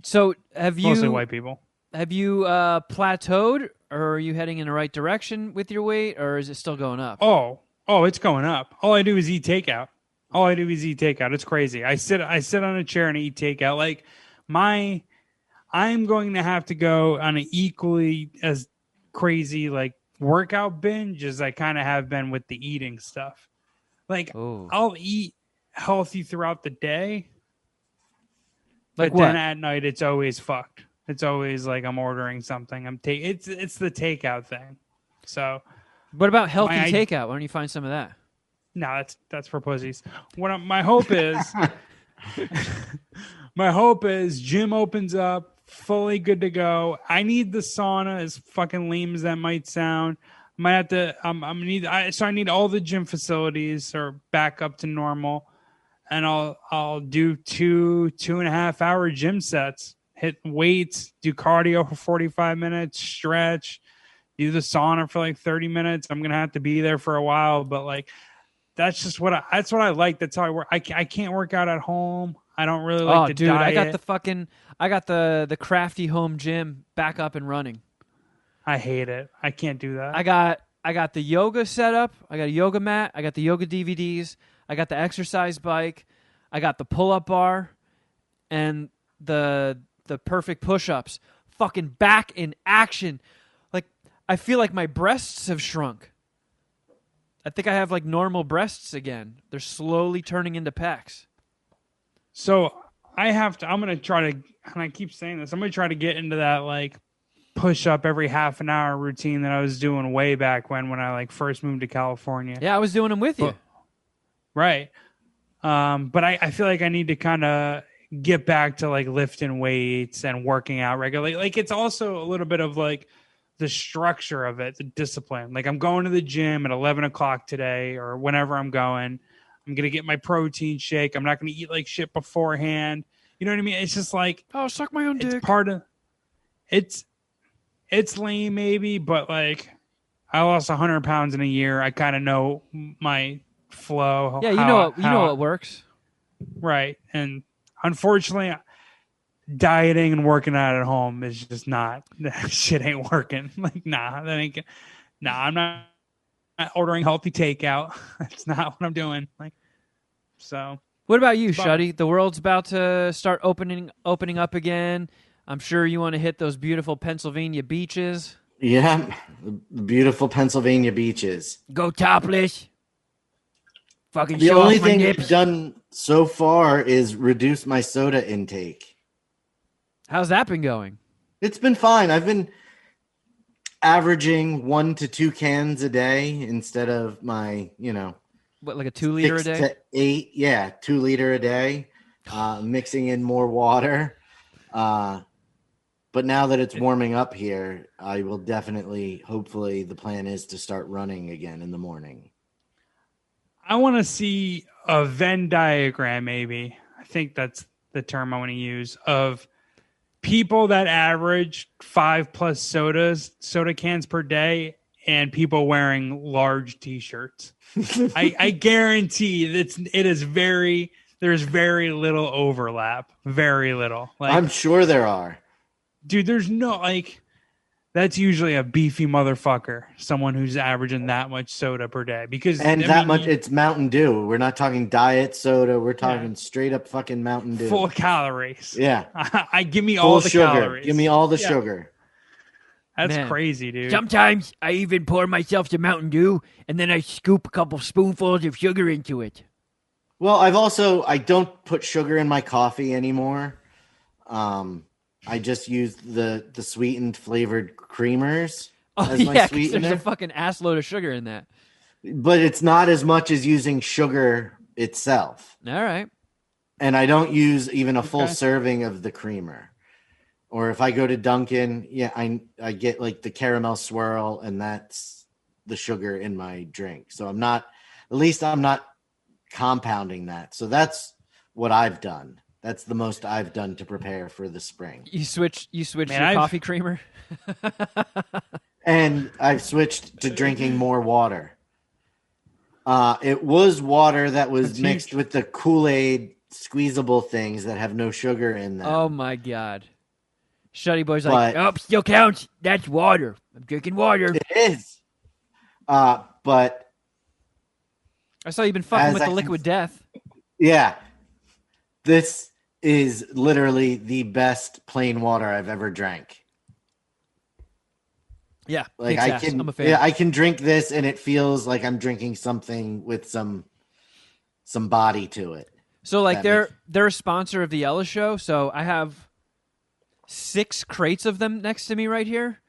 So Mostly white people. Have you plateaued, or are you heading in the right direction with your weight, or is it still going up? Oh, it's going up. All I do is eat takeout. It's crazy. I sit on a chair and eat takeout. Like I'm going to have to go on an equally as crazy like workout binge as I kind of have been with the eating stuff. Like I'll eat healthy throughout the day, like but what? then at night it's always fucked. It's always like I'm ordering something. It's the takeout thing. So, what about healthy takeout? Why don't you find some of that? No, that's for pussies. My hope is gym opens up, fully good to go. I need the sauna, as fucking lame as that might sound. I might have to. I need all the gym facilities are back up to normal, and I'll do 2.5 hour gym sets. Hit weights, do cardio for 45 minutes, stretch, do the sauna for like 30 minutes. I'm gonna have to be there for a while, but like that's what I like. That's how I work. I can't work out at home. I don't really like to diet. I got the crafty home gym back up and running. I hate it. I can't do that. I got the yoga set up. I got a yoga mat. I got the yoga DVDs. I got the exercise bike. I got the pull-up bar and the perfect push-ups. Fucking back in action. Like I feel like my breasts have shrunk. I think I have like normal breasts again. They're slowly turning into pecs. So I'm going to try to, and I keep saying this, I'm going to try to get into that like push up every half an hour routine that I was doing way back when I like first moved to California. Yeah, I was doing them with you. Right. But I feel like I need to kind of get back to like lifting weights and working out regularly. Like it's also a little bit of like the structure of it, the discipline. Like I'm going to the gym at 11 o'clock today or whenever I'm going. I'm going to get my protein shake. I'm not going to eat like shit beforehand. You know what I mean? It's just like, oh, suck my own dick. It's part of it's lame maybe, but like I lost 100 pounds in a year. I kind of know my flow. Yeah, you know what works. Right. And unfortunately, dieting and working out at home is just not, that shit ain't working. Like, I'm not ordering healthy takeout. That's not what I'm doing. Like, so. What about you, Shuddy? The world's about to start opening up again. I'm sure you want to hit those beautiful Pennsylvania beaches. Yeah, the beautiful Pennsylvania beaches. Go topless. Fucking the show only off my thing nips. I've done so far is reduce my soda intake. How's that been going? It's been fine. I've been averaging 1 to 2 cans a day instead of my, what, like a 2 liter a 6 day? to 8, yeah, 2 liter a day. Mixing in more water. But now that it's warming up here, I will definitely, hopefully, the plan is to start running again in the morning. I want to see a Venn diagram, maybe. I think that's the term I want to use, of people that average 5+ soda cans per day and people wearing large T-shirts. I guarantee there's very little overlap. Very little. Like, I'm sure there are. Dude, there's no like. That's usually a beefy motherfucker, someone who's averaging that much soda per day. Because It's Mountain Dew. We're not talking diet soda. We're talking straight up fucking Mountain Dew. Full of calories. Yeah. I give me Full all the sugar. calories. Give me all the sugar. That's Man. crazy, dude. Sometimes I even pour myself some Mountain Dew, and then I scoop a couple spoonfuls of sugar into it. Well, I don't put sugar in my coffee anymore. I just use the sweetened flavored creamers as my sweetener. There's a fucking ass load of sugar in that. But it's not as much as using sugar itself. All right. And I don't use even a full serving of the creamer. Or if I go to Dunkin', I get like the caramel swirl, and that's the sugar in my drink. So I'm not compounding that. So that's what I've done. That's the most I've done to prepare for the spring. You switch your coffee creamer? And I've switched to drinking more water. It was water that was mixed with the Kool-Aid squeezable things that have no sugar in them. Oh my God. Shuddy Boy's like, oh, still counts. That's water. I'm drinking water. It is. But I saw you've been fucking with the liquid death. Yeah. This is literally the best plain water I've ever drank. Yeah, like I'm a fan. Yeah, I can drink this and it feels like I'm drinking something with some body to it. So like they're a sponsor of the Ella Show, so I have 6 crates of them next to me right here.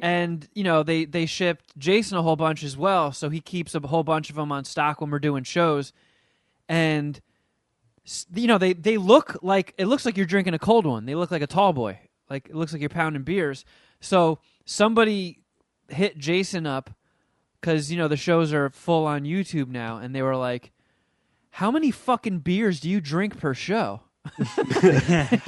And, you know, they shipped Jason a whole bunch as well, so he keeps a whole bunch of them on stock when we're doing shows. And you know, they look like, it looks like you're drinking a cold one. They look like a tall boy. Like, it looks like you're pounding beers. So somebody hit Jason up because, you know, the shows are full on YouTube now, and they were like, how many fucking beers do you drink per show?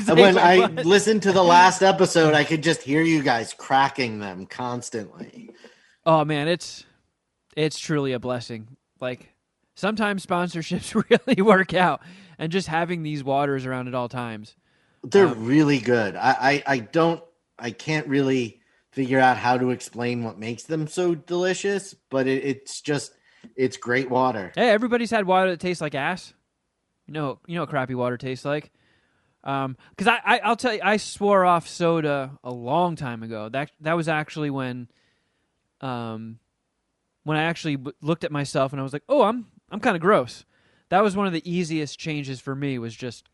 When I listened to the last episode, I could just hear you guys cracking them constantly. Oh, man, it's truly a blessing. Like, sometimes sponsorships really work out, and just having these waters around at all times. They're really good. I can't really figure out how to explain what makes them so delicious, but it's great water. Hey, everybody's had water that tastes like ass. You know what crappy water tastes like. Because I'll tell you, I swore off soda a long time ago. That was actually when I actually looked at myself and I was like, oh, I'm kind of gross. That was one of the easiest changes for me, was just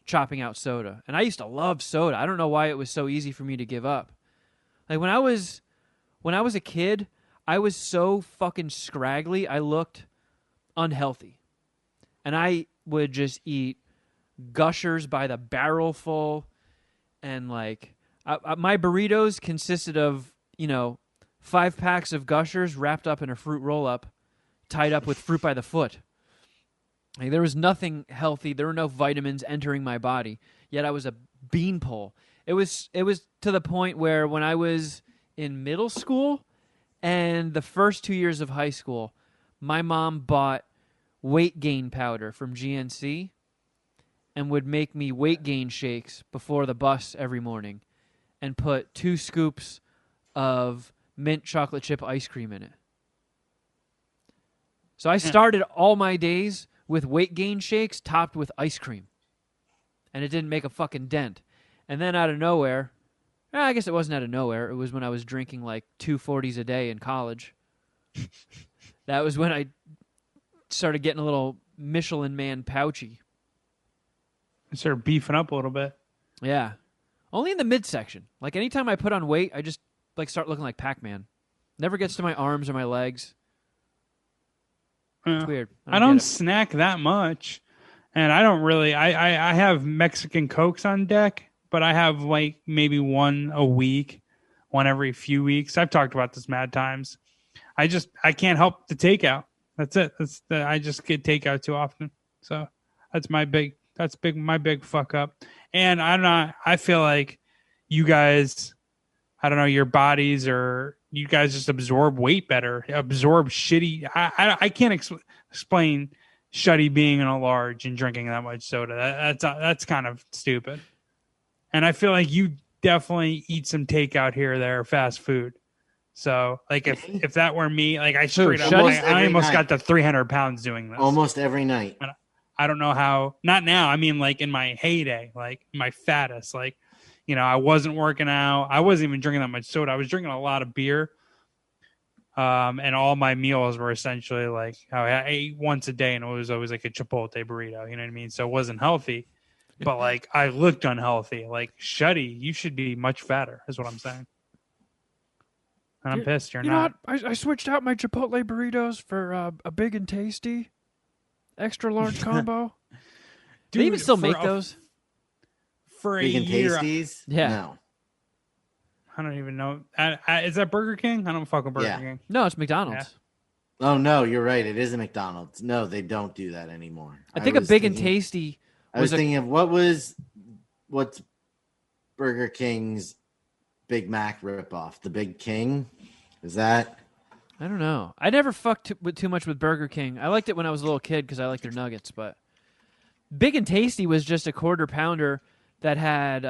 chopping out soda. And I used to love soda. I don't know why it was so easy for me to give up. Like when I was a kid, I was so fucking scraggly, I looked unhealthy. And I would just eat Gushers by the barrel full, and like my burritos consisted of, 5 packs of Gushers wrapped up in a fruit roll-up, tied up with fruit by the foot. Like, there was nothing healthy. There were no vitamins entering my body. Yet I was a beanpole. It was to the point where when I was in middle school and the first 2 years of high school, my mom bought weight gain powder from GNC and would make me weight gain shakes before the bus every morning and put 2 scoops of mint chocolate chip ice cream in it. So I started all my days with weight gain shakes topped with ice cream. And it didn't make a fucking dent. And then out of nowhere, I guess it wasn't out of nowhere. It was when I was drinking like 2 40s a day in college. That was when I started getting a little Michelin Man pouchy. I started beefing up a little bit. Yeah. Only in the midsection. Like anytime I put on weight, I just like start looking like Pac-Man. Never gets to my arms or my legs. It's weird. I don't snack that much. And I don't really, I have Mexican Cokes on deck, but I have like maybe one a week, one every few weeks. I've talked about this mad times. I can't help the takeout. That's it. I just get takeout too often. So my big fuck up. And I feel like you guys, I don't know, your bodies are you guys just absorb weight better, absorb shitty. I can't explain Shuddy being in a large and drinking that much soda. That's kind of stupid. And I feel like you definitely eat some takeout here or there, fast food. So like if that were me, like I straight up, I almost got to 300 pounds doing this. Almost every night. I don't know how. Not now. I mean, like in my heyday, like my fattest, like. I wasn't working out. I wasn't even drinking that much soda. I was drinking a lot of beer. And all my meals were essentially like, I ate once a day and it was always like a Chipotle burrito. You know what I mean? So it wasn't healthy, but like I looked unhealthy. Like, Shuddy, you should be much fatter is what I'm saying. And I'm pissed you're not. Know what? I switched out my Chipotle burritos for a big and tasty extra large combo. Dude, they even still make those? For a Big and year. Tasties? Yeah. No. I don't even know. Is that Burger King? I don't fuck with Burger King. No, it's McDonald's. Yeah. Oh, no, you're right. It is a McDonald's. No, they don't do that anymore. I think a Big and Tasty I was thinking of what's Burger King's Big Mac ripoff? The Big King? Is that? I don't know. I never fucked too much with Burger King. I liked it when I was a little kid because I liked their nuggets, but Big and Tasty was just a quarter pounder that had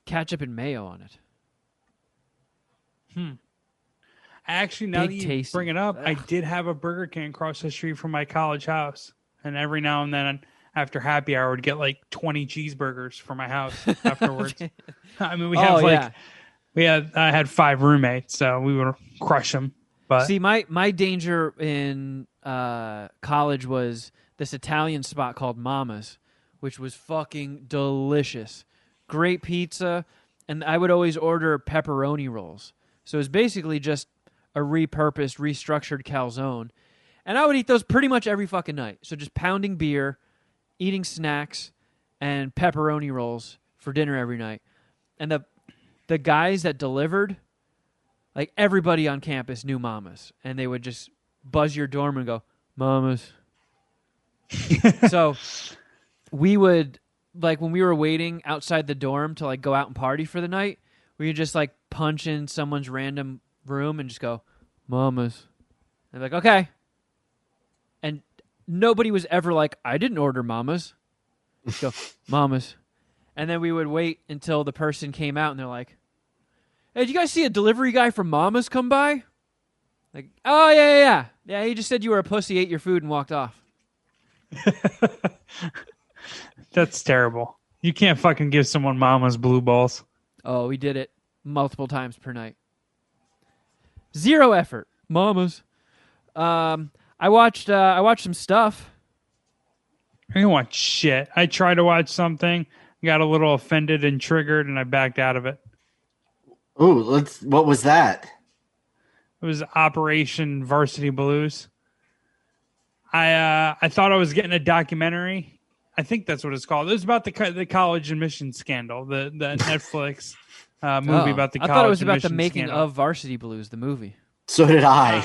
ketchup and mayo on it. Actually, now Big that you Tasty. bring it up, Ugh. I did have a Burger King across the street from my college house. And every now and then after happy hour, I would get like 20 cheeseburgers for my house afterwards. I mean, I had 5 roommates, so we would crush them. But See, my danger in college was this Italian spot called Mama's, which was fucking delicious. Great pizza, and I would always order pepperoni rolls. So it was basically just a repurposed, restructured calzone. And I would eat those pretty much every fucking night. So just pounding beer, eating snacks, and pepperoni rolls for dinner every night. And the guys that delivered, like everybody on campus knew Mama's. And they would just buzz your dorm and go, Mama's. So we would, like when we were waiting outside the dorm to like go out and party for the night, we would just like punch in someone's random room and just go, Mama's. And they're like, okay. And nobody was ever like, I didn't order Mama's. Just go, Mama's. And then we would wait until the person came out and they're like, hey, did you guys see a delivery guy from Mama's come by? Like, oh, yeah. Yeah, he just said you were a pussy, ate your food, and walked off. that's terrible. You can't fucking give someone Mama's blue balls. Oh, we did it multiple times per night. 0 effort. Mama's. I watched some stuff. I didn't watch shit. I tried to watch something, got a little offended and triggered, and I backed out of it. Ooh, what was that? It was Operation Varsity Blues. I thought I was getting a documentary. I think that's what it's called. It was about the college admission scandal, the Netflix movie about the college admission scandal. I thought it was about the making of Varsity Blues, the movie. So did I.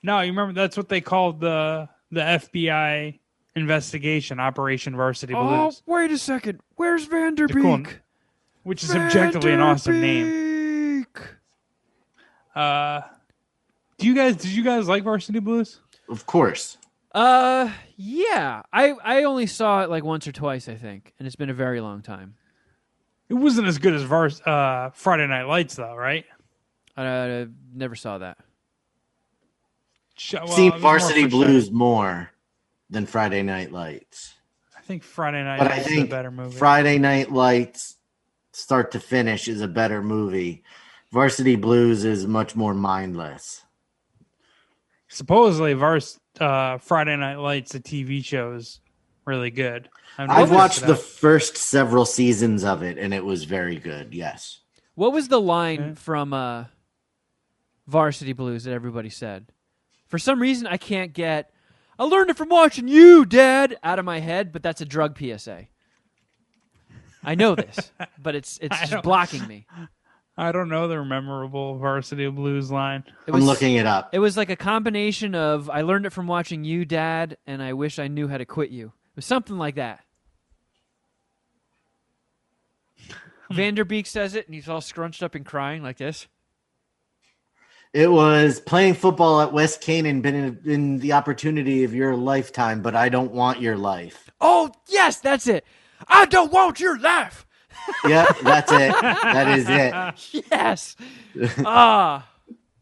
No, you remember that's what they called the FBI investigation, Operation Varsity Blues. Oh, wait a second. Where's Vanderbeek? Cool, which is objectively an awesome name. Did you guys like Varsity Blues? Of course. Yeah. I only saw it like once or twice, I think, and it's been a very long time. It wasn't as good as Friday Night Lights, though, right? I never saw that. I've seen Varsity Blues more than Friday Night Lights. I think Friday Night Lights is a better movie. Friday Night Lights, start to finish, is a better movie. Varsity Blues is much more mindless. Supposedly, Friday Night Lights, the TV show, is really good. I've watched the first several seasons of it, and it was very good, yes. What was the line from Varsity Blues that everybody said? For some reason, I can't get, I learned it from watching you, Dad, out of my head, but that's a drug PSA. I know this, but it's just blocking me. I don't know the memorable Varsity Blues line. I'm looking it up. It was like a combination of, I learned it from watching you, Dad, and I wish I knew how to quit you. It was something like that. Vanderbeek says it, and he's all scrunched up and crying like this. It was playing football at West Canaan, been in the opportunity of your lifetime, but I don't want your life. Oh, yes, that's it. I don't want your life. Yep, that's it. That is it. Yes.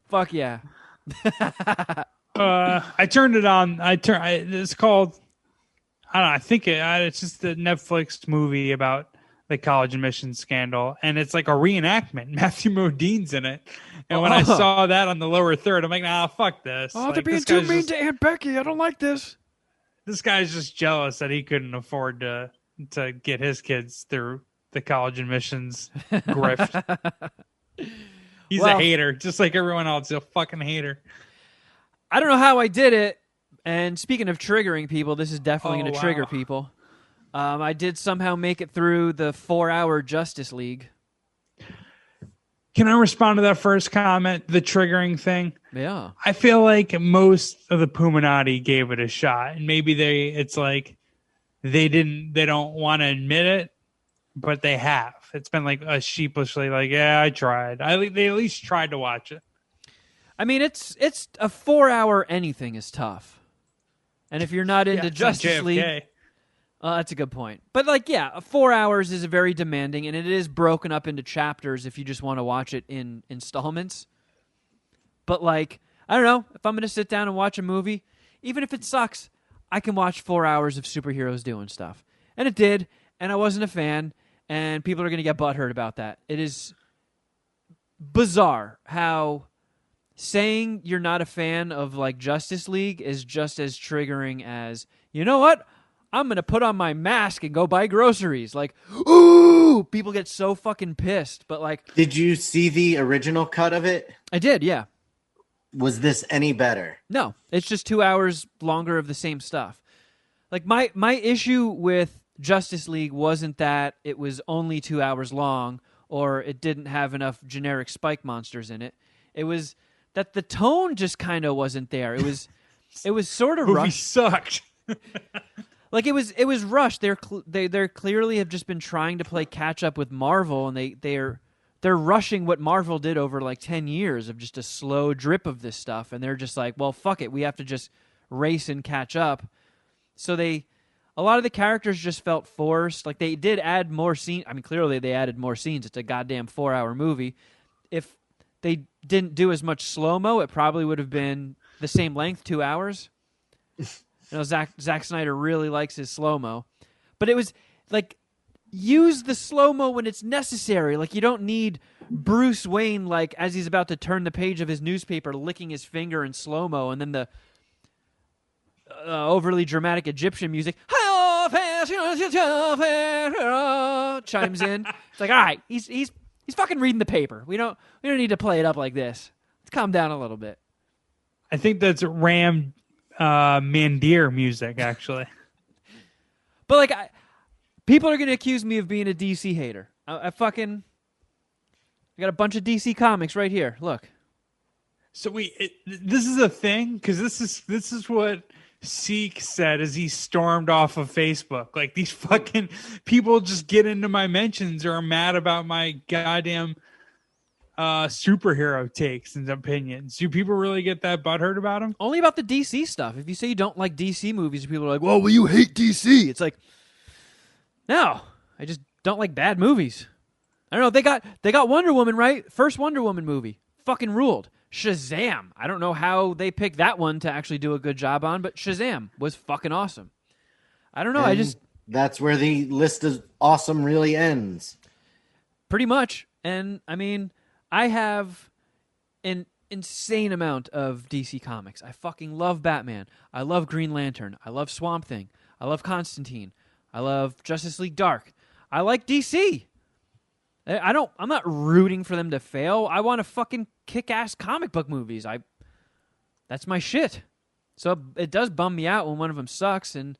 Fuck yeah. I turned it on. It's called, I don't know, I think it's just a Netflix movie about the college admissions scandal, and it's like a reenactment. Matthew Modine's in it, and when I saw that on the lower third, I'm like, nah, fuck this. Oh, like, they're being too mean to Aunt Becky. I don't like this. This guy's just jealous that he couldn't afford to get his kids through the college admissions grift. He's a hater, just like everyone else. He's a fucking hater. I don't know how I did it. And speaking of triggering people, this is definitely going to trigger people. I did somehow make it through the 4-hour Justice League. Can I respond to that first comment, the triggering thing? Yeah. I feel like most of the Puminati gave it a shot, and maybe they don't want to admit it, but they have. It's been like a sheepishly like, yeah, I tried. They at least tried to watch it. I mean, it's a 4-hour anything is tough. And if you're not into Justice League, that's a good point. But 4 hours is very demanding, and it is broken up into chapters if you just want to watch it in installments. But I don't know, if I'm going to sit down and watch a movie, even if it sucks, I can watch 4 hours of superheroes doing stuff. And it did, and I wasn't a fan, and people are going to get butthurt about that. It is bizarre how saying you're not a fan of Justice League is just as triggering as, you know what? I'm going to put on my mask and go buy groceries. Ooh, people get so fucking pissed. But did you see the original cut of it? I did, yeah. Was this any better? No, it's just 2 hours longer of the same stuff. My issue with Justice League wasn't that it was only 2 hours long or it didn't have enough generic spike monsters in it. It was that the tone just kind of wasn't there. It was sort of rushed. Sucked. It was rushed. They're clearly have just been trying to play catch up with Marvel, and they're rushing what Marvel did over 10 years of just a slow drip of this stuff, and they're just like, well, fuck it, we have to just race and catch up. So a lot of the characters just felt forced. They did add more scenes. I mean, clearly they added more scenes. It's a goddamn 4-hour movie. If they didn't do as much slow-mo, it probably would have been the same length, 2 hours. You know, Zack Snyder really likes his slow-mo. But it was, use the slow-mo when it's necessary. You don't need Bruce Wayne, as he's about to turn the page of his newspaper, licking his finger in slow-mo, and then the overly dramatic Egyptian music chimes in. It's all right, he's fucking reading the paper. We don't need to play it up like this. Let's calm down a little bit. I think that's Ram Mandir music, actually. But people are going to accuse me of being a DC hater. I got a bunch of DC comics right here. Look. So this is a thing, because this is what Seek said as he stormed off of Facebook. These fucking people just get into my mentions or are mad about my goddamn superhero takes and opinions. Do people really get that butthurt about them? Only about the DC stuff. If you say you don't like DC movies, people are like, well, you hate DC. It's no, I just don't like bad movies. I don't know. They got Wonder Woman, right? First Wonder Woman movie. Fucking ruled. Shazam. I don't know how they picked that one to actually do a good job on, but Shazam was fucking awesome. I don't know. And that's where the list of awesome really ends. Pretty much. And I mean, I have an insane amount of DC comics. I fucking love Batman. I love Green Lantern. I love Swamp Thing. I love Constantine. I love Justice League Dark. I like DC. I'm not rooting for them to fail. I want to fucking kick-ass comic book movies. That's my shit. So it does bum me out when one of them sucks, and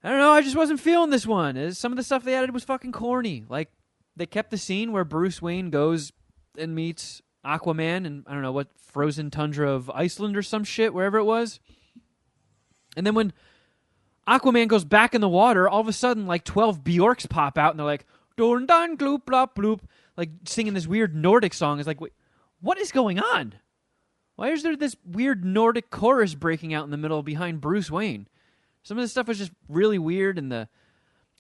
I don't know, I just wasn't feeling this one. Some of the stuff they added was fucking corny. They kept the scene where Bruce Wayne goes and meets Aquaman and, I don't know, what, frozen tundra of Iceland or some shit, wherever it was. And then when Aquaman goes back in the water, all of a sudden, 12 Bjorks pop out, and they're like, Dorn dan gloop blop bloop, singing this weird Nordic song. It's wait, what is going on? Why is there this weird Nordic chorus breaking out in the middle behind Bruce Wayne? Some of the stuff was just really weird, and the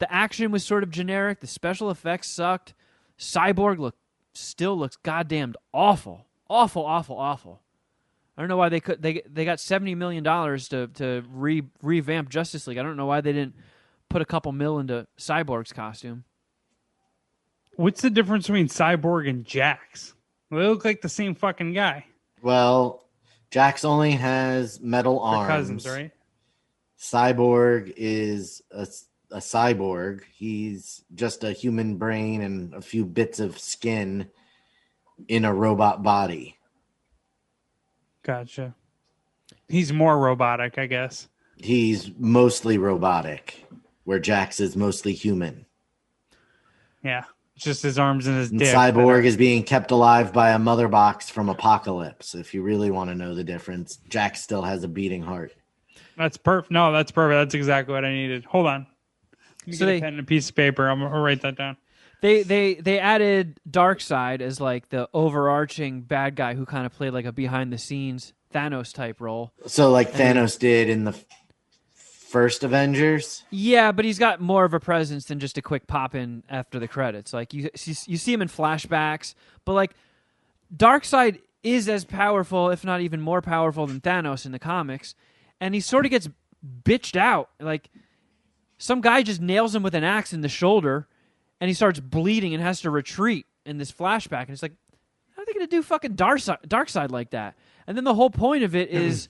action was sort of generic. The special effects sucked. Cyborg still looks goddamned awful. Awful, awful, awful. I don't know why they got $70 million to revamp Justice League. I don't know why they didn't put a couple mil into Cyborg's costume. What's the difference between Cyborg and Jax? They look like the same fucking guy. Well, Jax only has metal arms. They're cousins, right? Cyborg is a cyborg. He's just a human brain and a few bits of skin in a robot body. Gotcha. He's more robotic, I guess. He's mostly robotic, where Jax is mostly human. Yeah, just his arms and his And dick. Cyborg is being kept alive by a mother box from Apocalypse. If you really want to know the difference, Jax still has a beating heart. That's perfect. No, that's perfect. That's exactly what I needed. Hold on. Let me get a pen and a piece of paper. I'll write that down. They added Darkseid as like the overarching bad guy who kind of played like a behind the scenes Thanos type role. So like Thanos did in the first Avengers? Yeah, but he's got more of a presence than just a quick pop in after the credits. Like you see him in flashbacks, but like Darkseid is as powerful, if not even more powerful than Thanos in the comics, and he sort of gets bitched out. Like some guy just nails him with an axe in the shoulder, and he starts bleeding and has to retreat in this flashback. And it's like, how are they going to do fucking Darkseid like that? And then the whole point of it is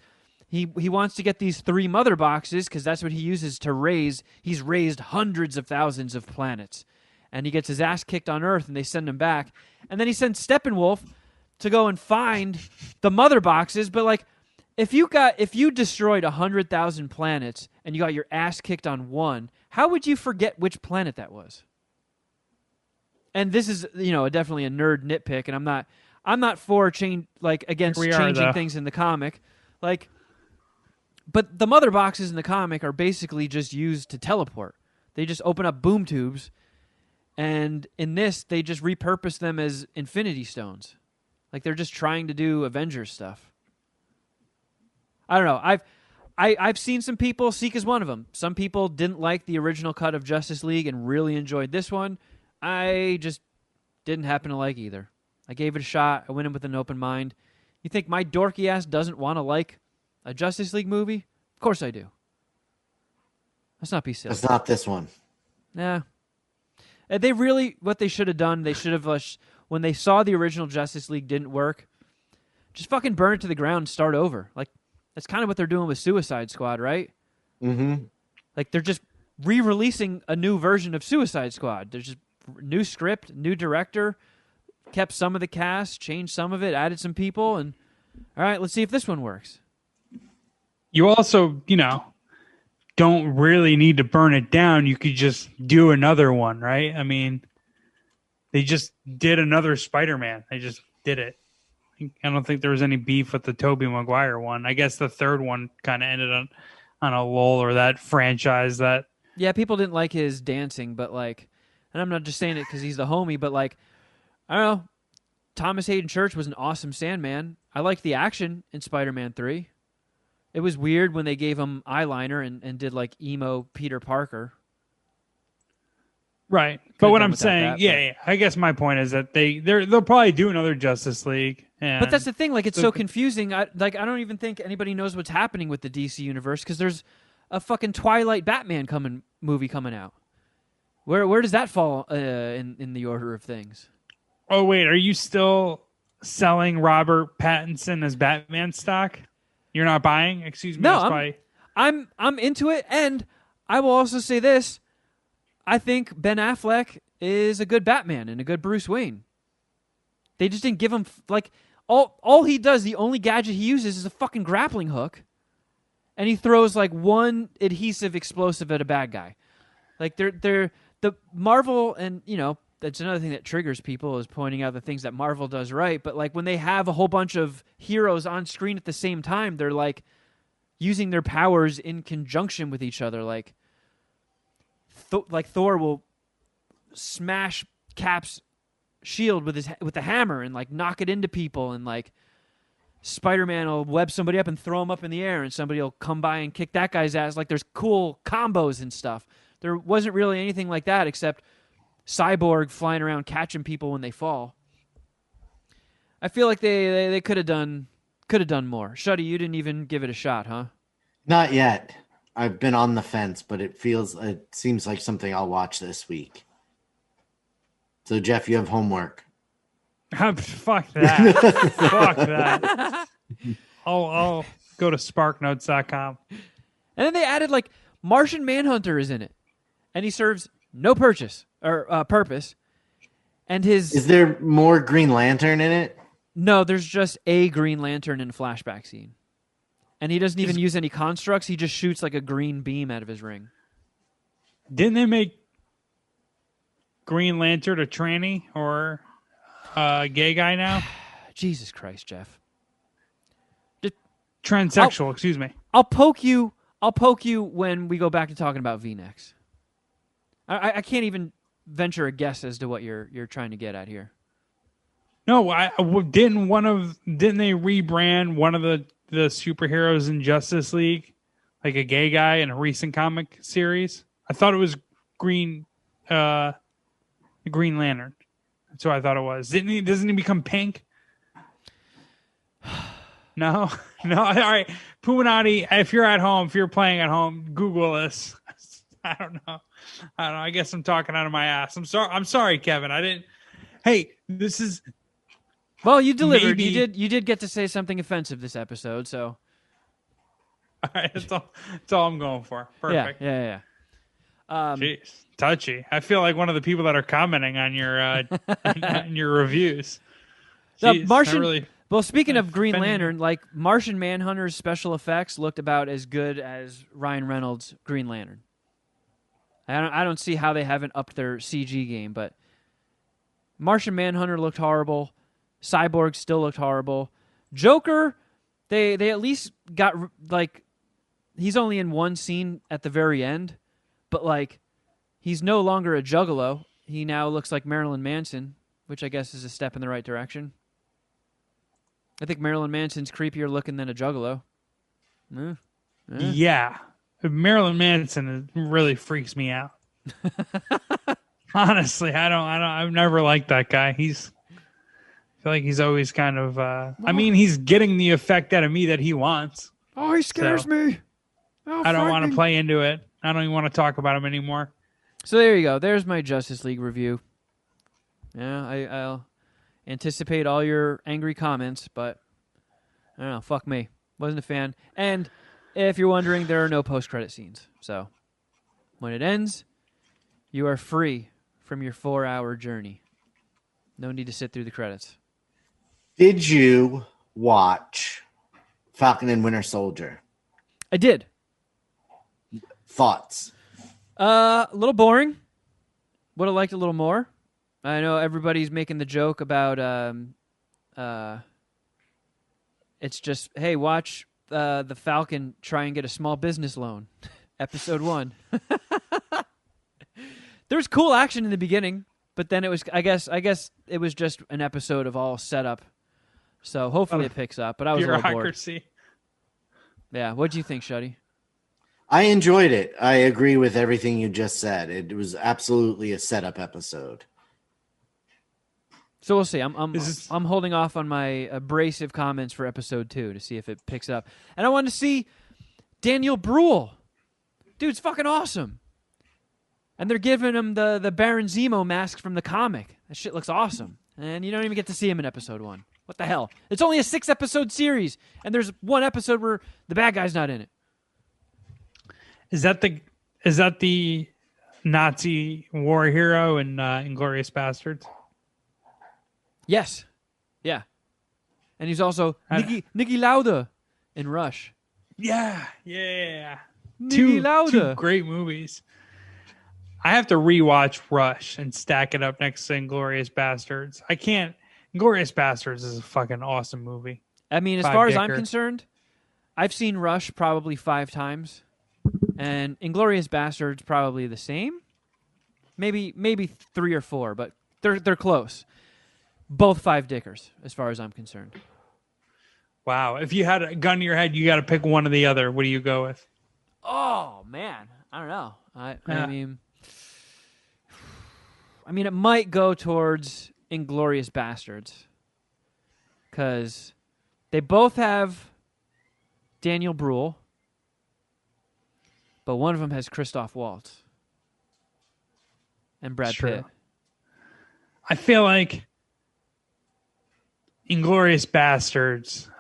he wants to get these 3 mother boxes because that's what he uses to raise. He's raised hundreds of thousands of planets. And he gets his ass kicked on Earth, and they send him back. And then he sends Steppenwolf to go and find the mother boxes. But like, if you destroyed 100,000 planets and you got your ass kicked on one, how would you forget which planet that was? And this is, definitely a nerd nitpick, and I'm not for changing things in the comic, like. But the mother boxes in the comic are basically just used to teleport. They just open up boom tubes, and in this, they just repurpose them as Infinity Stones. Like they're just trying to do Avengers stuff. I don't know. I've seen some people. Seek is one of them. Some people didn't like the original cut of Justice League and really enjoyed this one. I just didn't happen to like either. I gave it a shot. I went in with an open mind. You think my dorky ass doesn't want to like a Justice League movie? Of course I do. Let's not be silly. It's not this one. Nah. What they should have done, they should have, when they saw the original Justice League didn't work, just fucking burn it to the ground and start over. Like, that's kind of what they're doing with Suicide Squad, right? Mm-hmm. Like, they're just re-releasing a new version of Suicide Squad. There's just new script, new director, kept some of the cast, changed some of it, added some people, and all right, let's see if this one works. You also, don't really need to burn it down. You could just do another one, right? I mean, they just did another Spider-Man. They just did it. I don't think there was any beef with the Tobey Maguire one. I guess the third one kind of ended on a lull, or that franchise that... Yeah, people didn't like his dancing, but like, and I'm not just saying it because he's the homie, but like, I don't know, Thomas Hayden Church was an awesome Sandman. I liked the action in Spider-Man 3. It was weird when they gave him eyeliner and did like emo Peter Parker. Right. But what I'm saying, I guess my point is that they'll probably do another Justice League. But that's the thing, like it's so confusing. I don't even think anybody knows what's happening with the DC universe because there's a fucking Twilight Batman movie coming out. Where does that fall in the order of things? Oh wait, are you still selling Robert Pattinson as Batman stock? You're not buying? Excuse me. No, I'm into it, and I will also say this: I think Ben Affleck is a good Batman and a good Bruce Wayne. They just didn't give him like all he does. The only gadget he uses is a fucking grappling hook, and he throws like one adhesive explosive at a bad guy. Like they're the Marvel, and that's another thing that triggers people is pointing out the things that Marvel does right. But like when they have a whole bunch of heroes on screen at the same time, they're like using their powers in conjunction with each other. Like Thor will smash Cap's shield with the hammer and like knock it into people, and like Spider-Man will web somebody up and throw him up in the air, and somebody will come by and kick that guy's ass. Like, there's cool combos and stuff. There wasn't really anything like that except Cyborg flying around catching people when they fall. I feel like they could have done more. Shuddy, you didn't even give it a shot, huh? Not yet. I've been on the fence, but it seems like something I'll watch this week. So, Geoff, you have homework. Fuck that. Fuck that. I'll go to sparknotes.com. And then they added, like, Martian Manhunter is in it. And he serves no purpose. And Is there more Green Lantern in it? No, there's just a Green Lantern in a flashback scene. And he doesn't even use any constructs. He just shoots like a green beam out of his ring. Didn't they make Green Lantern a tranny or a gay guy now? Jesus Christ, Geoff. Transsexual, excuse me. I'll poke you when we go back to talking about V-necks. I can't even venture a guess as to what you're trying to get at here. No, didn't they rebrand one of the superheroes in Justice League, like a gay guy in a recent comic series? I thought it was Green Lantern. That's what I thought it was. Doesn't he become pink? No. All right, Puminati. If you're playing at home, Google this. I don't know. I guess I'm talking out of my ass. I'm sorry, Kevin. I didn't. Hey, this is. Well, you delivered. Maybe... You did get to say something offensive this episode, so. All right, that's all I'm going for. Perfect. Yeah. Jeez, touchy. I feel like one of the people that are commenting on your on your reviews. Jeez, well, speaking of Green Lantern, like Martian Manhunter's special effects looked about as good as Ryan Reynolds' Green Lantern. I don't see how they haven't upped their CG game, but Martian Manhunter looked horrible. Cyborg still looked horrible. Joker, they at least got, like, he's only in one scene at the very end, but, like, he's no longer a juggalo. He now looks like Marilyn Manson, which I guess is a step in the right direction. I think Marilyn Manson's creepier looking than a juggalo. Yeah. Marilyn Manson really freaks me out. Honestly, I've never liked that guy. I feel like he's always kind of, I mean, he's getting the effect out of me that he wants. Oh, he scares me. I don't want to play into it. I don't even want to talk about him anymore. So there you go. There's my Justice League review. Yeah, I'll anticipate all your angry comments, but I don't know. Fuck me. Wasn't a fan. And if you're wondering, there are no post-credit scenes. So when it ends, you are free from your 4-hour journey. No need to sit through the credits. Did you watch Falcon and Winter Soldier? I did. Thoughts? A little boring. Would have liked a little more. I know everybody's making the joke about it's just, hey, watch the Falcon try and get a small business loan. Episode 1. There was cool action in the beginning, but then it was, I guess it was just an episode of all setup. So hopefully it picks up, but I was a little bored. Yeah, what'd you think, Shuddy? I enjoyed it. I agree with everything you just said. It was absolutely a setup episode. So we'll see. I'm holding off on my abrasive comments for episode 2 to see if it picks up. And I want to see Daniel Bruhl. Dude's fucking awesome. And they're giving him the Baron Zemo mask from the comic. That shit looks awesome. And you don't even get to see him in episode 1. What the hell? It's only a 6-episode series, and there's one episode where the bad guy's not in it. Is that the Nazi war hero in Inglourious Bastards? Yes. Yeah. And he's also Niki Lauda in Rush. Yeah. Niki Lauda. Two great movies. I have to rewatch Rush and stack it up next to Inglourious Bastards. I can't. Inglourious Bastards is a fucking awesome movie. I mean, as far as I'm concerned, I've seen Rush probably 5 times, and Inglourious Bastards probably the same. Maybe 3 or 4, but they're close. Both 5 dickers, as far as I'm concerned. Wow. If you had a gun to your head, you got to pick one or the other. What do you go with? Oh man, I don't know. Yeah. I mean, it might go towards Inglorious Bastards because they both have Daniel Bruhl, but one of them has Christoph Waltz and Brad Pitt. I feel like Inglorious Bastards.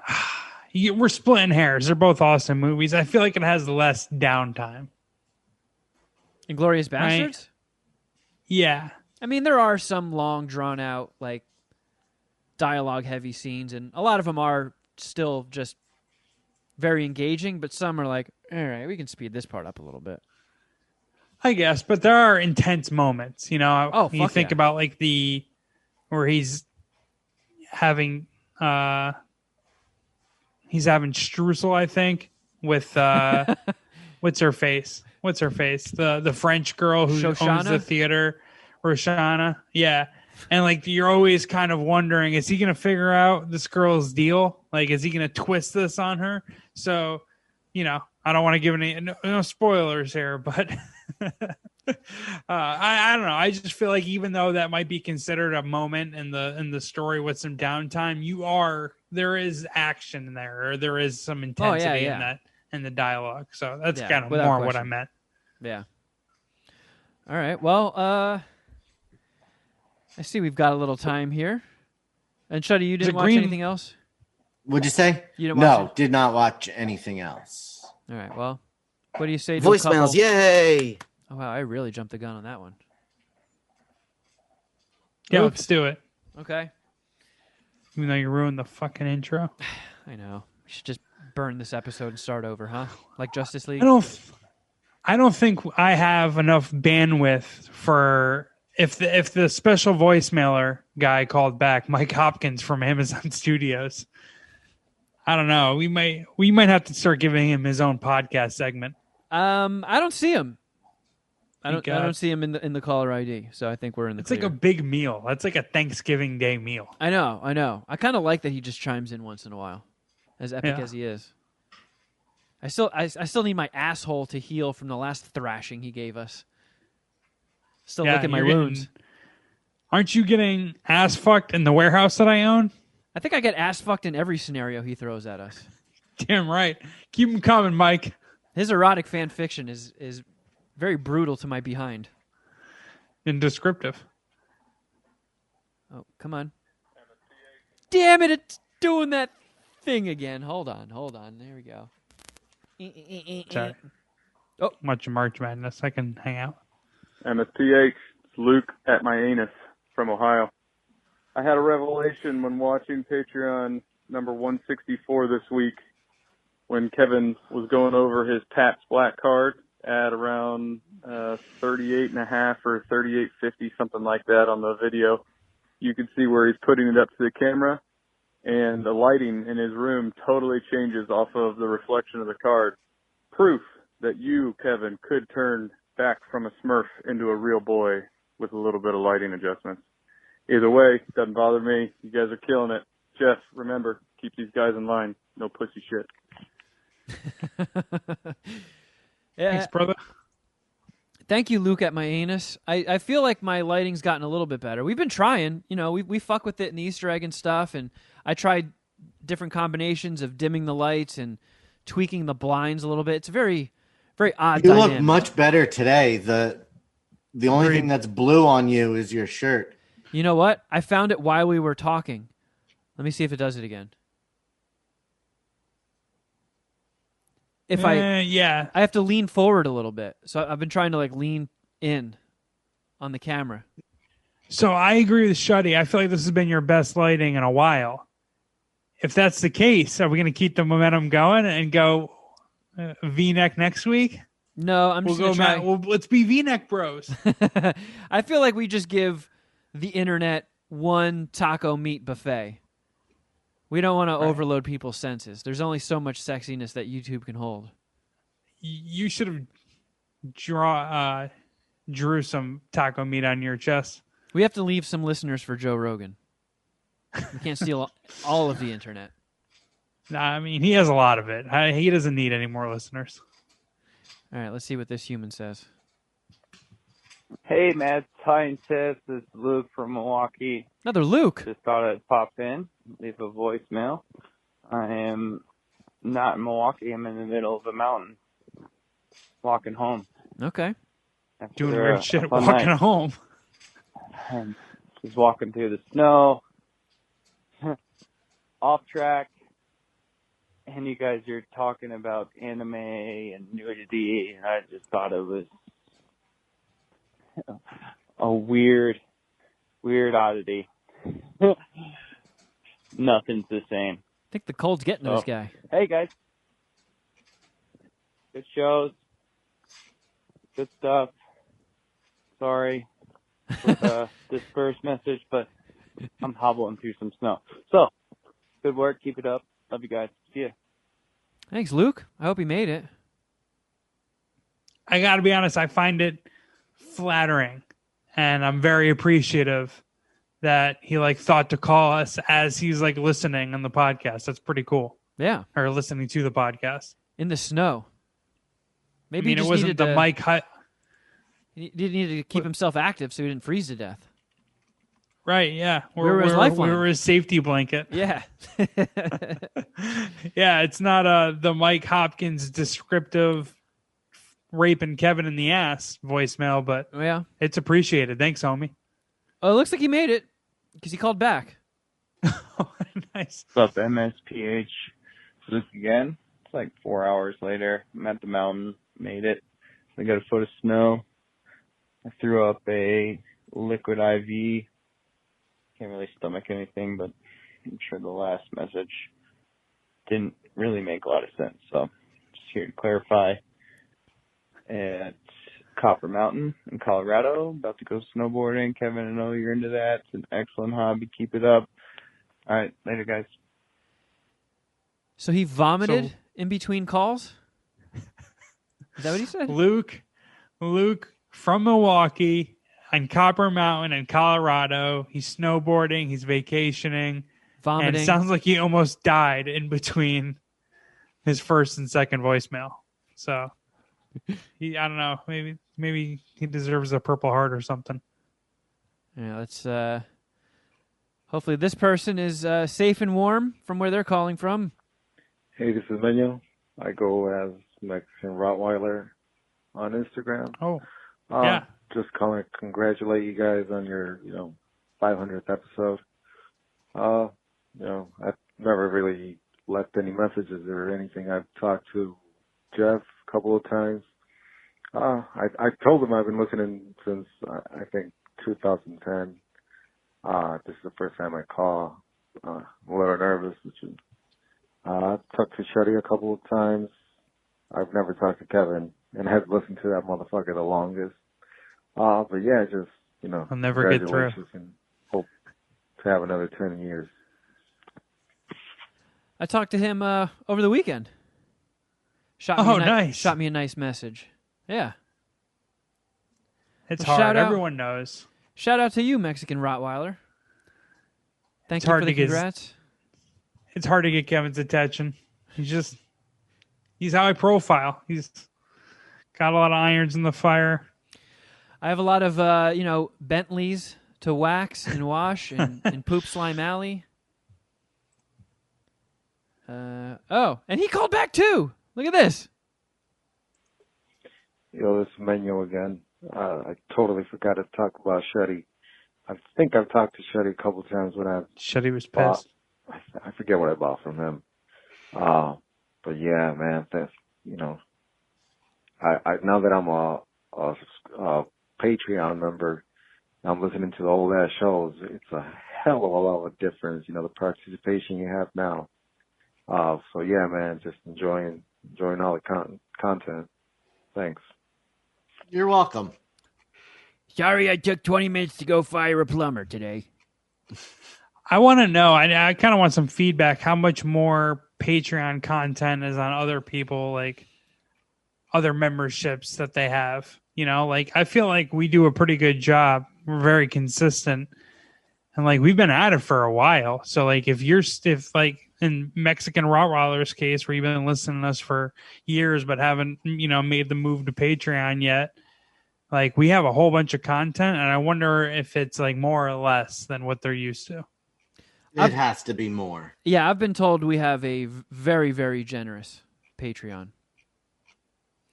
We're splitting hairs. They're both awesome movies. I feel like it has less downtime. Inglorious Bastards? Right? Yeah. I mean, there are some long, drawn-out, like, dialogue-heavy scenes, and a lot of them are still just very engaging, but some are like, all right, we can speed this part up a little bit. I guess, but there are intense moments, you know. Oh, you think about like where he's having streusel, I think, with what's her face? The French girl who owns the theater, Roshana. Yeah. And like you're always kind of wondering, is he gonna figure out this girl's deal? Like, is he gonna twist this on her? So, you know, I don't want to give any no spoilers here, but I don't know. I just feel like even though that might be considered a moment in the story with some downtime, there is action in there, or there is some intensity in the dialogue. So that's kind of more what I meant. Yeah. All right. Well, I see we've got a little time here. And Shuddy, you didn't watch anything else? What'd you say? You didn't watch did not watch anything else. All right. Well, what do you say to voicemails? Yay! Oh, wow. I really jumped the gun on that one. Yeah, let's do it. Okay. Even though you ruined the fucking intro. I know. We should just burn this episode and start over, huh? Like Justice League? I don't think I have enough bandwidth for if the special voicemailer guy called back, Mike Hopkins from Amazon Studios. I don't know. We might have to start giving him his own podcast segment. I don't see him. I don't see him in the caller ID. So I think we're in the clear. Like a big meal. That's like a Thanksgiving Day meal. I know. I kind of like that he just chimes in once in a while, as epic as he is. I still need my asshole to heal from the last thrashing he gave us. Still look at my wounds. Aren't you getting ass fucked in the warehouse that I own? I think I get ass fucked in every scenario he throws at us. Damn right. Keep them coming, Mike. His erotic fan fiction is very brutal to my behind. And descriptive. Oh, come on. Damn it, it's doing that thing again. Hold on. There we go. Sorry. Oh, much March Madness. I can hang out. MSPH, it's Luke at my anus from Ohio. I had a revelation when watching Patreon number 164 this week when Kevin was going over his Pabst Black card at around 38.5 or 38.50, something like that on the video. You can see where he's putting it up to the camera, and the lighting in his room totally changes off of the reflection of the card. Proof that you, Kevin, could turn back from a Smurf into a real boy with a little bit of lighting adjustments. Either way, doesn't bother me. You guys are killing it. Geoff, remember, keep these guys in line. No pussy shit. Yeah. Thanks, brother. Thank you, Luke, at my anus. I feel like my lighting's gotten a little bit better. We've been trying. You know, we fuck with it in the Easter egg and stuff, and I tried different combinations of dimming the lights and tweaking the blinds a little bit. It's a very, very odd dynamic. You look much better today. The only thing that's blue on you is your shirt. You know what? I found it while we were talking. Let me see if it does it again. I have to lean forward a little bit. So I've been trying to like lean in on the camera. So I agree with Shuddy. I feel like this has been your best lighting in a while. If that's the case, are we going to keep the momentum going and go V-neck next week? No, I'm just going to try. Let's be V-neck bros. I feel like we just give the internet one taco meat buffet. We don't want to overload people's senses. There's only so much sexiness that YouTube can hold. You should have drew some taco meat on your chest. We have to leave some listeners for Joe Rogan. We can't steal all of the internet. Nah, I mean, he has a lot of it. He doesn't need any more listeners. All right, let's see what this human says. Hey, Mad Scientist. This is Luke from Milwaukee. Another Luke. Just thought I'd pop in, leave a voicemail. I am not in Milwaukee. I'm in the middle of a mountain, walking home. Okay. After Doing a weird shit, fun walking night. home. And just walking through the snow, off track, and you guys are talking about anime and nudity, and I just thought it was a weird oddity. Nothing's the same. I think the cold's getting to this guy. Hey, guys. Good shows. Good stuff. Sorry for the dispersed message, but I'm hobbling through some snow. So, good work. Keep it up. Love you guys. See ya. Thanks, Luke. I hope he made it. I got to be honest, I find it flattering, and I'm very appreciative that he thought to call us as he's listening on the podcast. That's pretty cool. Yeah. Or listening to the podcast. In the snow. Maybe he it just wasn't needed the mic hut. He needed to keep himself active so he didn't freeze to death. Right, yeah. We were his lifeline. We were his safety blanket. Yeah. Yeah, it's not the Mike Hopkins descriptive raping Kevin in the ass voicemail, but Yeah. it's appreciated. Thanks, homie. Oh, it looks like he made it because he called back. Nice. What's up, MSPH? Luke again. It's 4 hours later. I'm at the mountain. Made it. I got a foot of snow. I threw up a liquid IV. Can't really stomach anything, but I'm sure the last message didn't really make a lot of sense. So just here to clarify. At Copper Mountain in Colorado, about to go snowboarding. Kevin, I know you're into that. It's an excellent hobby. Keep it up. All right, later, guys. So he vomited in between calls? Is that what he said? Luke from Milwaukee on Copper Mountain in Colorado. He's snowboarding. He's vacationing. Vomiting. And it sounds like he almost died in between his first and second voicemail. So I don't know. Maybe he deserves a Purple Heart or something. Yeah, let's hopefully this person is safe and warm from where they're calling from. Hey, this is Menyo. I go as Mexican Rottweiler on Instagram. Oh, yeah. Just calling to congratulate you guys on your, 500th episode. I've never really left any messages or anything. I've talked to Geoff a couple of times. I told him I've been listening since, I think, 2010. This is the first time I call. I'm a little nervous, I've talked to Shuddy a couple of times. I've never talked to Kevin, and I've listened to that motherfucker the longest. But yeah, just, I'll never get through. And hope to have another 10 years. I talked to him over the weekend. Nice. Shot me a nice message. Yeah. It's Well, hard. Everyone knows. Shout out to you, Mexican Rottweiler. Thank It's you hard for the to get- congrats. It's hard to get Kevin's attention. He's high profile. He's got a lot of irons in the fire. I have a lot of, Bentleys to wax and wash and Poop Slime Alley. And he called back too. Look at this. Yo, this is Menyo again. I totally forgot to talk about Shuddy. I think I've talked to Shuddy a couple of times when Shuddy was pissed. I forget what I bought from him. But yeah, man, that's, I now that I'm a Patreon member, I'm listening to the old ass shows. It's a hell of a lot of difference, the participation you have now. So yeah, man, just enjoying all the content. Thanks. You're welcome. Sorry I took 20 minutes to go fire a plumber today. I want to know. I kind of want some feedback. How much more Patreon content is on other people, other memberships that they have? I feel like we do a pretty good job. We're very consistent, and we've been at it for a while. So if in Mexican Rottweiler's case, where you've been listening to us for years but haven't, made the move to Patreon yet. Like, we have a whole bunch of content, and I wonder if it's like more or less than what they're used to. It has to be more. Yeah, I've been told we have a very, very generous Patreon.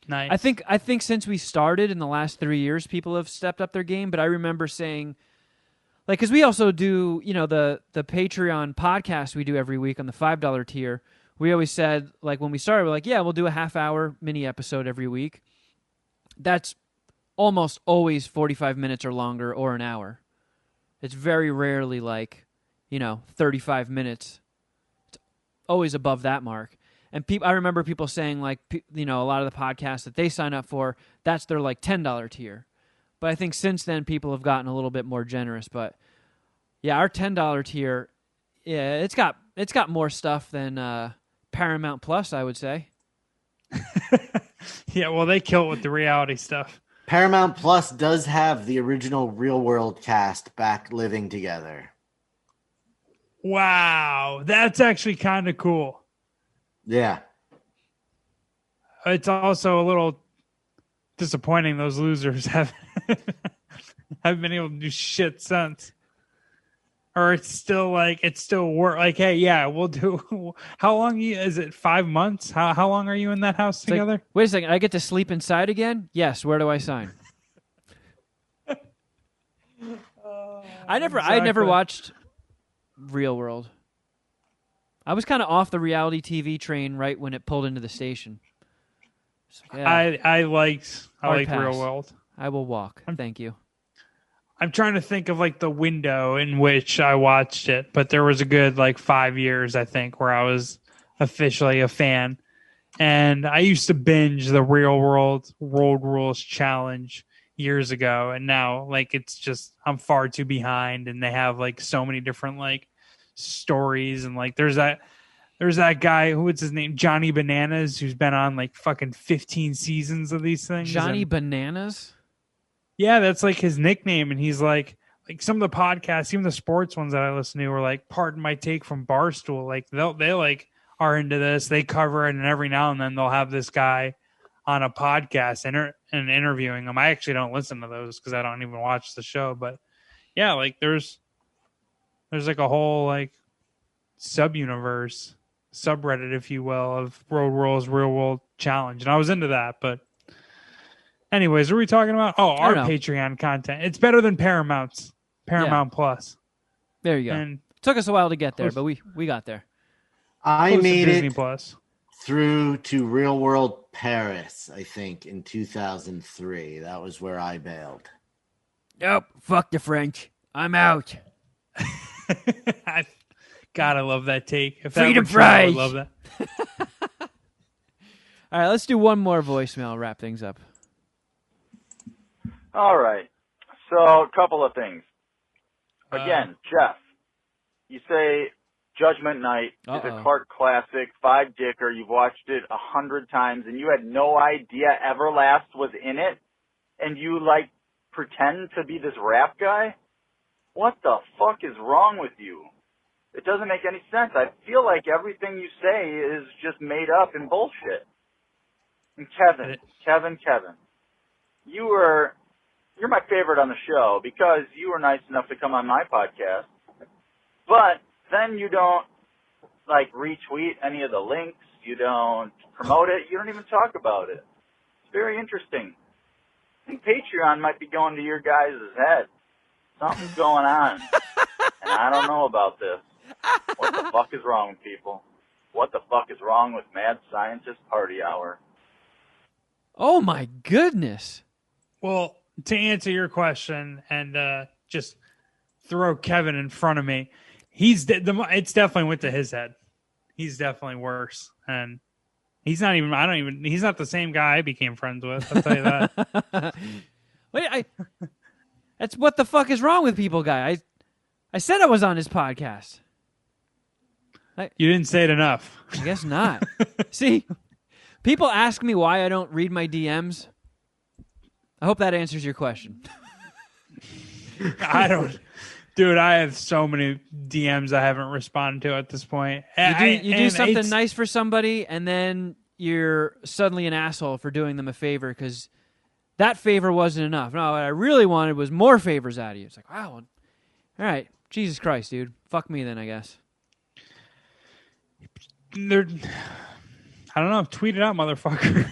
Nice. I think since we started in the last 3 years, people have stepped up their game. But I remember saying, like, because we also do, the Patreon podcast we do every week on the $5 tier. We always said, like, when we started, we're like, yeah, we'll do a half-hour mini episode every week. That's almost always 45 minutes or longer, or an hour. It's very rarely like, 35 minutes. It's always above that mark. And I remember people saying, like, a lot of the podcasts that they sign up for, that's their like $10 tier. But I think since then people have gotten a little bit more generous. But yeah, our $10 tier, yeah, it's got more stuff than Paramount Plus, I would say. Yeah, well, they kill it with the reality stuff. Paramount Plus does have the original Real World cast back living together. Wow, that's actually kind of cool. Yeah. It's also a little disappointing those losers haven't been able to do shit since. Or it's still work. Like, hey, yeah, we'll do. How long is it? 5 months? How long are you in that house together? Like, wait a second, I get to sleep inside again? Yes. Where do I sign? I never watched Real World. I was kind of off the reality TV train right when it pulled into the station. So, yeah. I liked pass. Real World. I will walk. Thank you. I'm trying to think of like the window in which I watched it, but there was a good like 5 years, I think, where I was officially a fan. And I used to binge the Real World Road Rules Challenge years ago, and now like it's just I'm far too behind, and they have like so many different like stories, and like there's that guy, what's his name, Johnny Bananas, who's been on like fucking 15 seasons of these things. Johnny Bananas? Yeah, that's like his nickname, and he's like some of the podcasts, even the sports ones that I listen to, are like Pardon My Take from Barstool. Like they like are into this, they cover it, and every now and then they'll have this guy on a podcast and interviewing him. I actually don't listen to those because I don't even watch the show, but yeah, like there's like a whole like subreddit, if you will, of Road Rules Real World Challenge, and I was into that. But anyways, what are we talking about? Oh, our Patreon content. It's better than Paramount Plus. There you go. And took us a while to get there, but we got there. I made Disney it Plus through to Real World Paris, I think, in 2003. That was where I bailed. Nope, fuck the French. I'm out. God, I love that take. If Freedom that were true, I would fries. love that. All right, let's do one more voicemail, wrap things up. All right. So, a couple of things. Again, Geoff, you say Judgment Night is a Clark classic, 5-dicker. You've watched it 100 times, and you had no idea Everlast was in it, and you, like, pretend to be this rap guy? What the fuck is wrong with you? It doesn't make any sense. I feel like everything you say is just made up and bullshit. And Kevin, you're my favorite on the show because you were nice enough to come on my podcast. But then you don't, like, retweet any of the links. You don't promote it. You don't even talk about it. It's very interesting. I think Patreon might be going to your guys' head. Something's going on. And I don't know about this. What the fuck is wrong with people? What the fuck is wrong with Mad Scientist Party Hour? Oh, my goodness. Well, to answer your question and just throw Kevin in front of me, it's definitely went to his head. He's definitely worse. And he's not the same guy I became friends with. I'll tell you that. Wait, that's what the fuck is wrong with people, guy. I said I was on his podcast. You didn't say it enough. I guess not. See, people ask me why I don't read my DMs. I hope that answers your question. I don't. Dude, I have so many DMs I haven't responded to at this point. You do something nice for somebody, and then you're suddenly an asshole for doing them a favor because that favor wasn't enough. No, what I really wanted was more favors out of you. It's like, wow, all right, Jesus Christ, dude. Fuck me then, I guess. I don't know. Tweet it out, motherfucker.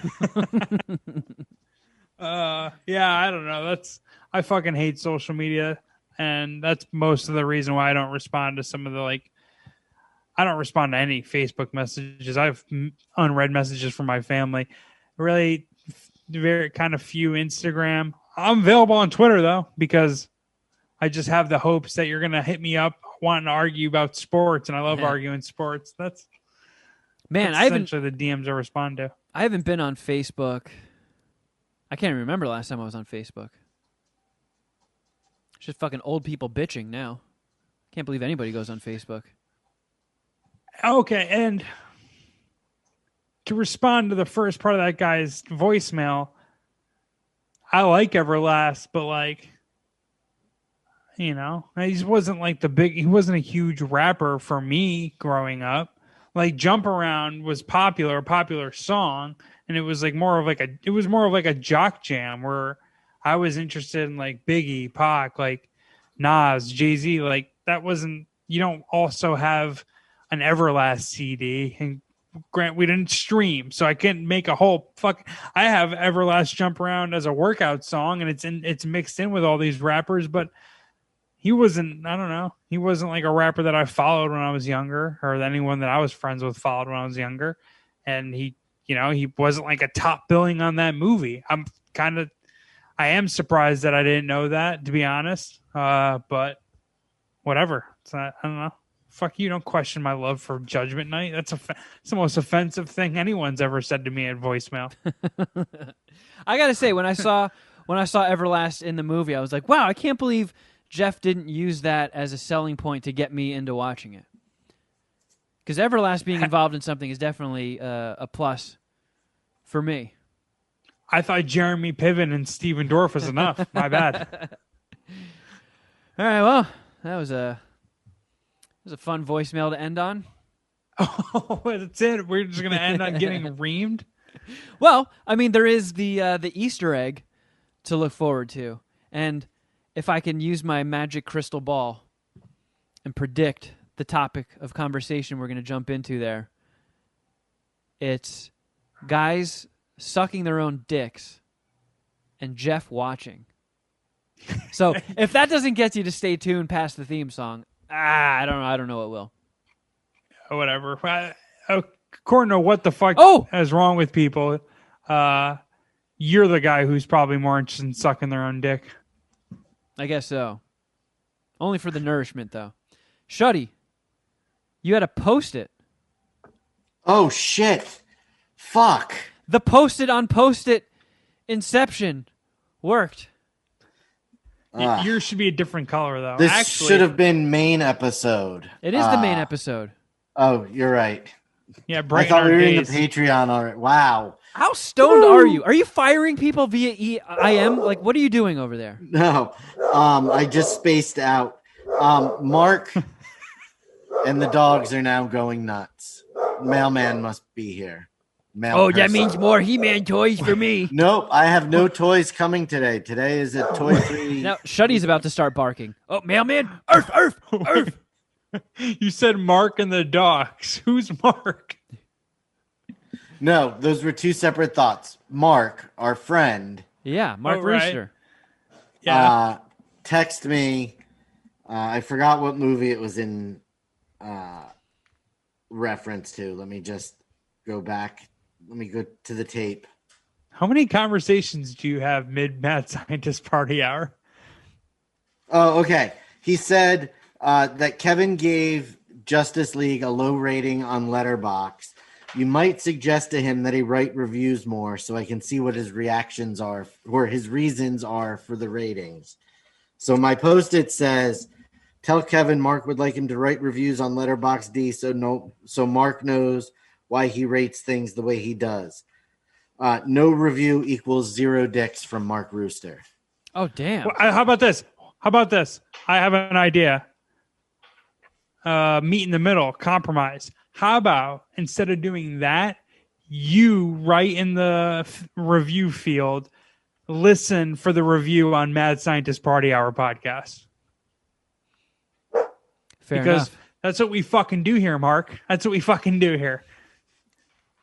Yeah, I don't know. I fucking hate social media. And that's most of the reason why I don't respond to some of the I don't respond to any Facebook messages. I have unread messages from my family. Really, very kind of few Instagram. I'm available on Twitter though, because I just have the hopes that you're gonna hit me up wanting to argue about sports, and I love arguing sports. That's essentially the DMs I respond to. I haven't been on Facebook. I can't remember last time I was on Facebook. It's just fucking old people bitching now. Can't believe anybody goes on Facebook. Okay, and to respond to the first part of that guy's voicemail, I like Everlast, but he wasn't he wasn't a huge rapper for me growing up. Jump Around was a popular song, and it was more of a jock jam where I was interested in Biggie, Pac, Nas, Jay-Z. That wasn't. You don't also have an Everlast CD, and grant we didn't stream, so I can't make a whole I have Everlast Jump Around as a workout song, and it's mixed in with all these rappers, but he wasn't. I don't know. He wasn't a rapper that I followed when I was younger, or anyone that I was friends with followed when I was younger, and he wasn't a top billing on that movie. I am surprised that I didn't know that, to be honest. But whatever. I don't know. Fuck you. Don't question my love for Judgment Night. That's the most offensive thing anyone's ever said to me at voicemail. I gotta say, when I saw Everlast in the movie, I was like, wow, I can't believe Geoff didn't use that as a selling point to get me into watching it. Because Everlast being involved in something is definitely a plus for me. I thought Jeremy Piven and Steven Dorff was enough. My bad. All right, well, that was a fun voicemail to end on. Oh, that's it. We're just gonna end on getting reamed. Well, I mean, there is the Easter egg to look forward to, and if I can use my magic crystal ball and predict the topic of conversation we're going to jump into there, it's guys sucking their own dicks and Geoff watching. So if that doesn't get you to stay tuned past the theme song, I don't know what will. Whatever. According to what the fuck is wrong with people, you're the guy who's probably more interested in sucking their own dick. I guess so. Only for the nourishment, though. Shuddy, you had to post it. Oh, shit. Fuck. The post-it on post-it inception worked. Yours should be a different color, though. This should have been main episode. It is the main episode. Oh, you're right. Yeah, I thought we were in the Patreon already. Wow. How stoned are you? Are you firing people via EIM? What are you doing over there? No. I just spaced out. Mark and the dogs are now going nuts. Mailman must be here. That means more He-Man toys for me. Nope, I have no toys coming today. Today is a toy-free. Now, Shuddy's about to start barking. Oh, mailman! Arf, arf, arf! You said Mark and the dogs. Who's Mark? No, those were two separate thoughts. Mark, our friend. Yeah, Mark Rooster. Right. Yeah. Text me. I forgot what movie it was in reference to. Let me just go back. Let me go to the tape. How many conversations do you have mid-Mad Scientist Party Hour? Oh, okay. He said that Kevin gave Justice League a low rating on Letterboxd. You might suggest to him that he write reviews more so I can see what his reactions are or his reasons are for the ratings. So my post-it says, tell Kevin Mark would like him to write reviews on Letterboxd so Mark knows why he rates things the way he does. No review equals 0 dicks from Mark Rooster. Oh, damn. Well, how about this? I have an idea. Meet in the middle, compromise. How about instead of doing that, you write in the review field, listen for the review on Mad Scientist Party Hour podcast. Fair because enough. that's what we fucking do here, Mark. That's what we fucking do here.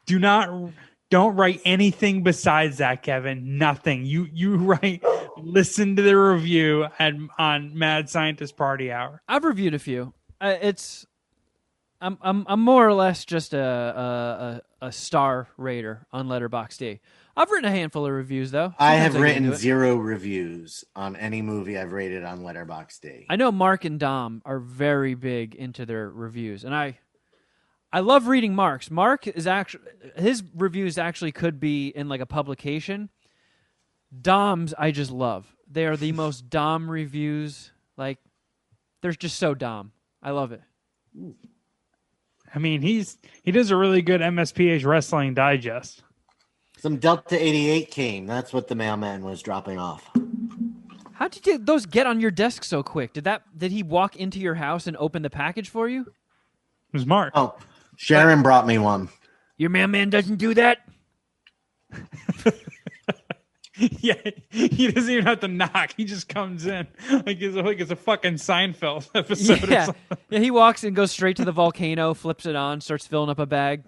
Don't write anything besides that, Kevin. Nothing. You write. Listen to the review on Mad Scientist Party Hour. I've reviewed a few. I'm more or less just a star rater on Letterboxd. I've written a handful of reviews though. I have written 0 reviews on any movie I've rated on Letterboxd. I know Mark and Dom are very big into their reviews, and I love reading Mark's. Mark is actually his reviews actually could be in like a publication. Dom's I just love. They are the most Dom reviews. Like they're just so Dom. I love it. I mean, he does a really good MSPH Wrestling Digest. Some Delta 88 came. That's what the mailman was dropping off. How did those get on your desk so quick? Did he walk into your house and open the package for you? It was Mark. Oh, Sharon brought me one. Your mailman doesn't do that? Yeah, he doesn't even have to knock. He just comes in like it's a fucking Seinfeld episode. Or something. Yeah, he walks and goes straight to the volcano, flips it on, starts filling up a bag.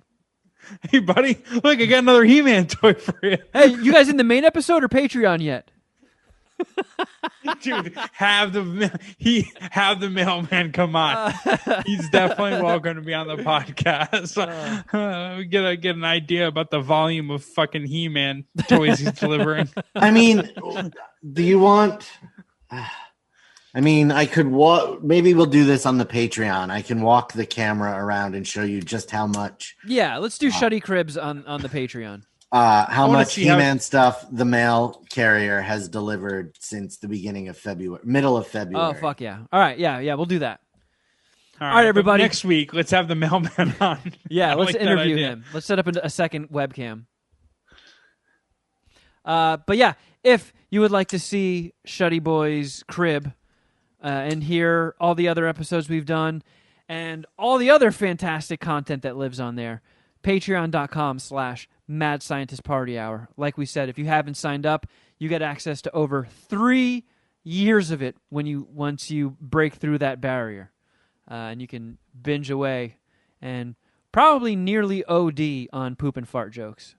Hey, buddy, look, I got another He-Man toy for you. Hey, you guys in the main episode or Patreon yet? Dude, have the mailman come on. He's definitely welcome to be on the podcast. We get an idea about the volume of fucking He-Man toys he's delivering. I mean, do you want? I mean, I could walk. Maybe we'll do this on the Patreon. I can walk the camera around and show you just how much. Yeah, let's do Shuddy Cribs on the Patreon. How much He-Man stuff the mail carrier has delivered since the beginning of February, middle of February. Oh, fuck yeah. All right, yeah, we'll do that. All right, everybody. Next week, let's have the mailman on. Yeah, let's interview him. Let's set up a second webcam. But yeah, if you would like to see Shuddy Boy's crib and hear all the other episodes we've done and all the other fantastic content that lives on there, patreon.com/Mad Scientist Party Hour. Like we said, if you haven't signed up, you get access to over 3 years of it once you break through that barrier. And you can binge away and probably nearly OD on poop and fart jokes,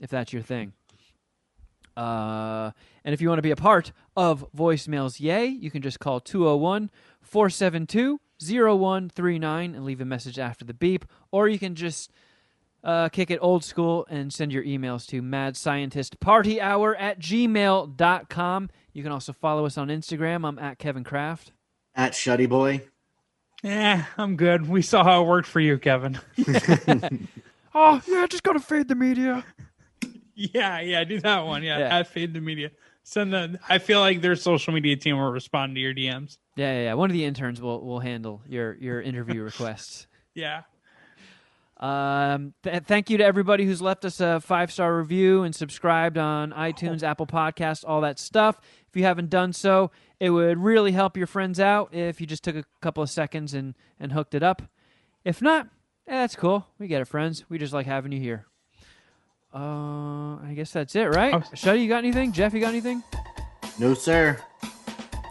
if that's your thing. And if you want to be a part of Voicemails Yay, you can just call 201-472-0139 and leave a message after the beep. Or you can just kick it old school and send your emails to madscientistpartyhour@gmail.com. You can also follow us on Instagram. I'm at Kevin Kraft. At Shuddyboy. Yeah, I'm good. We saw how it worked for you, Kevin. Oh, yeah, just go to Fade the Media. Yeah, do that one. Yeah, at Fade the Media. I feel like their social media team will respond to your DMs. Yeah. One of the interns will handle your interview requests. Yeah. Thank you to everybody who's left us a 5-star review and subscribed on iTunes, Apple Podcasts, all that stuff. If you haven't done so, it would really help your friends out if you just took a couple of seconds and hooked it up. If not, that's cool. We get it, friends. We just like having you here. I guess that's it, right? Shuddy, you got anything? Geoff, you got anything? No, sir.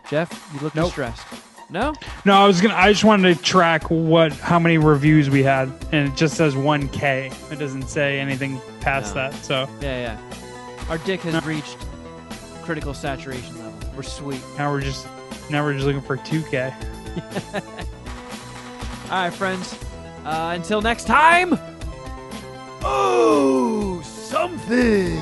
Geoff, you look distressed. No? No, I just wanted to track how many reviews we had, and it just says 1K. It doesn't say anything past that. So yeah. Our dick has reached critical saturation level. We're sweet. Now we're just looking for 2K. All right, friends. Until next time. Oh, something.